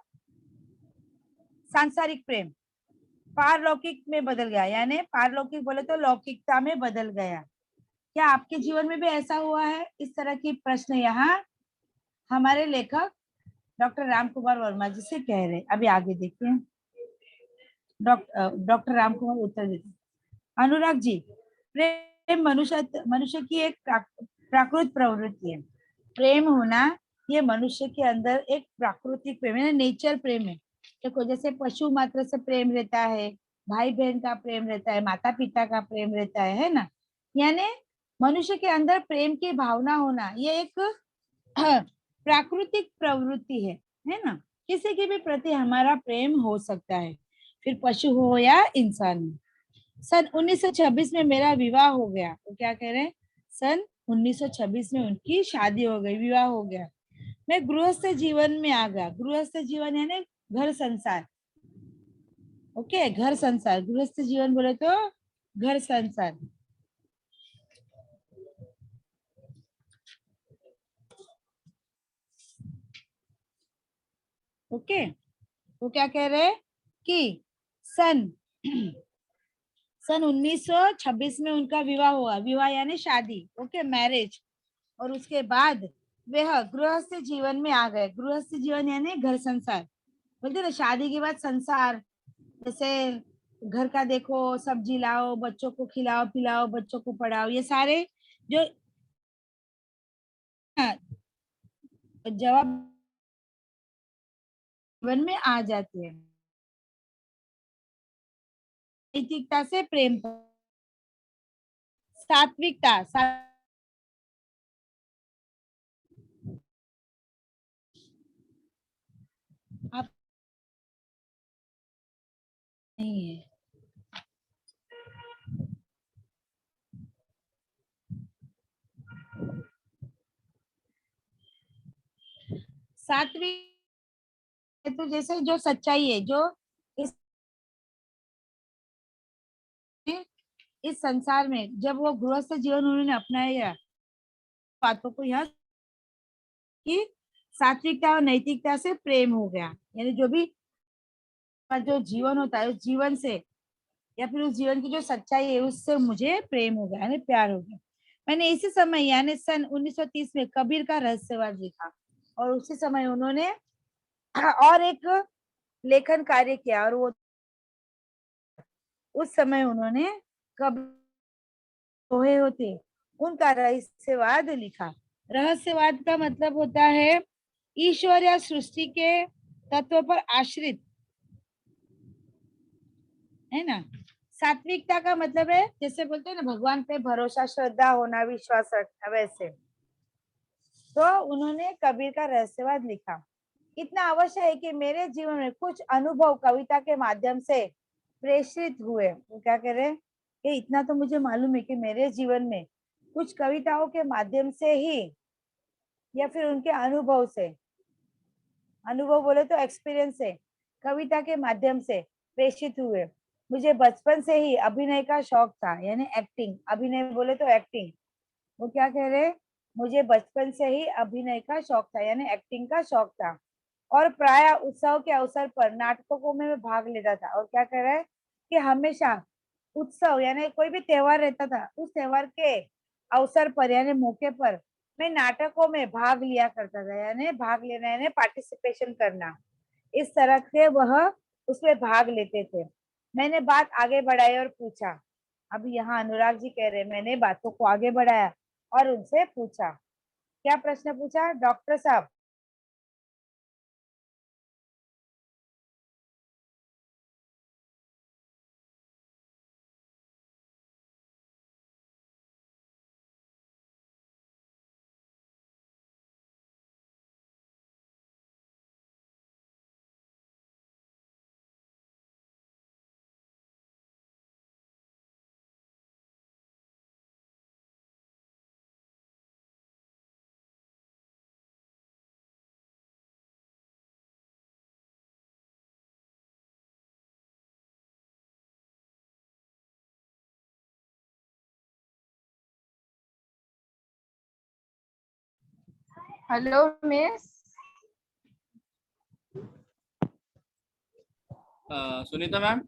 Speaker 1: सांसारिक प्रेम, पारलौकिक में बदल गया यानी पारलौकिक बोले तो लौकिकता में बदल गया। क्या आपके जीवन में भी ऐसा हुआ है? इस तरह की प्रश्न यहाँ हमारे लेखक डॉक्टर राम कुमार वर्मा जी से कह रहे। अभी आगे देखिए। डॉक्टर राम कुमार उत्तर देते, अनुराग जी, प्रेम मनुष्य की एक प्राकृतिक प्रवृत्ति है। प्रेम होना ये मनुष्य के अंदर एक प्राकृतिक प्रेम है, नेचर प्रेम है। देखो जैसे पशु मात्र से प्रेम रहता है, भाई बहन का प्रेम रहता है, माता पिता का प्रेम रहता है ना। यानी मनुष्य के अंदर प्रेम की भावना होना ये एक प्राकृतिक प्रवृत्ति है ना। किसी के भी प्रति हमारा प्रेम हो सकता है, फिर पशु हो या इंसान हो। सन 1926 में मेरा विवाह हो गया। तो क्या कह रहे हैं, सन 1926 में उनकी शादी हो गई, विवाह हो गया। मैं गृहस्थ जीवन में आ गया। गृहस्थ जीवन यानी घर संसार। ओके, घर संसार, गृहस्थ जीवन बोले तो घर संसार। ओके, वो क्या कह रहे हैं कि सन 1926 में उनका विवाह हुआ, विवाह यानी शादी, ओके, मैरिज। और उसके बाद वह गृहस्थ जीवन में आ गए। गृहस्थ जीवन यानी घर संसार, बोलते ना शादी के बाद संसार, जैसे घर का देखो, सब्जी लाओ, बच्चों को खिलाओ पिलाओ, बच्चों को पढ़ाओ, ये सारे जो जवाब जीवन में आ जाते हैं। नैतिकता से प्रेम, सात्विकता, आप नहीं है। सात्विक तो जैसे जो सच्चाई है, जो इस संसार में जब वो गृहस्थ जीवन उन्होंने अपनाया, बातों को यहाँ कि सात्विकता और नैतिकता से प्रेम हो गया, यानी जो भी जो जीवन होता है उस जीवन से या फिर उस जीवन की जो सच्चाई है उससे मुझे प्रेम हो गया, यानी प्यार हो गया। मैंने इसी समय यानी सन 1930 में कबीर का रहस्यवाद लिखा और उसी समय उन्होंने और एक लेखन कार्य किया और वो उस समय उन्होंने कबीर दोहे होते उनका रहस्यवाद लिखा। रहस्यवाद का मतलब होता है ईश्वर या सृष्टि के तत्व पर आश्रित, है ना। सात्विकता का मतलब है जैसे बोलते हैं ना भगवान पे भरोसा, श्रद्धा होना, विश्वास रखना, वैसे। तो उन्होंने कबीर का रहस्यवाद लिखा। इतना अवश्य है कि मेरे जीवन में कुछ अनुभव कविता के माध्यम से प्रेषित हुए। वो क्या कह रहे हैं कि इतना तो मुझे मालूम है कि मेरे जीवन में कुछ कविताओं के माध्यम से ही या फिर उनके अनुभव से, अनुभव बोले तो एक्सपीरियंस से, कविता के माध्यम से प्रेषित हुए। मुझे बचपन से ही अभिनय का शौक था, यानी एक्टिंग, अभिनय बोले तो एक्टिंग। वो क्या कह रहे हैं, मुझे बचपन से ही अभिनय का शौक था, यानी एक्टिंग का शौक था और प्राय उत्सव के अवसर पर नाटकों में मैं भाग लेता था। और क्या कह रहा है कि हमेशा उत्सव यानी कोई भी त्योहार रहता था, उस त्योहार के अवसर पर यानी मौके पर मैं नाटकों में भाग लिया करता था, यानी भाग लेना यानी पार्टिसिपेशन करना। इस तरह से वह उसमें भाग लेते थे। मैंने बात आगे बढ़ाई और पूछा, अब यहाँ अनुराग जी कह रहे मैंने बातों को आगे बढ़ाया और उनसे पूछा। क्या प्रश्न पूछा डॉक्टर साहब?
Speaker 3: Hello miss.
Speaker 8: सुनीता मैम।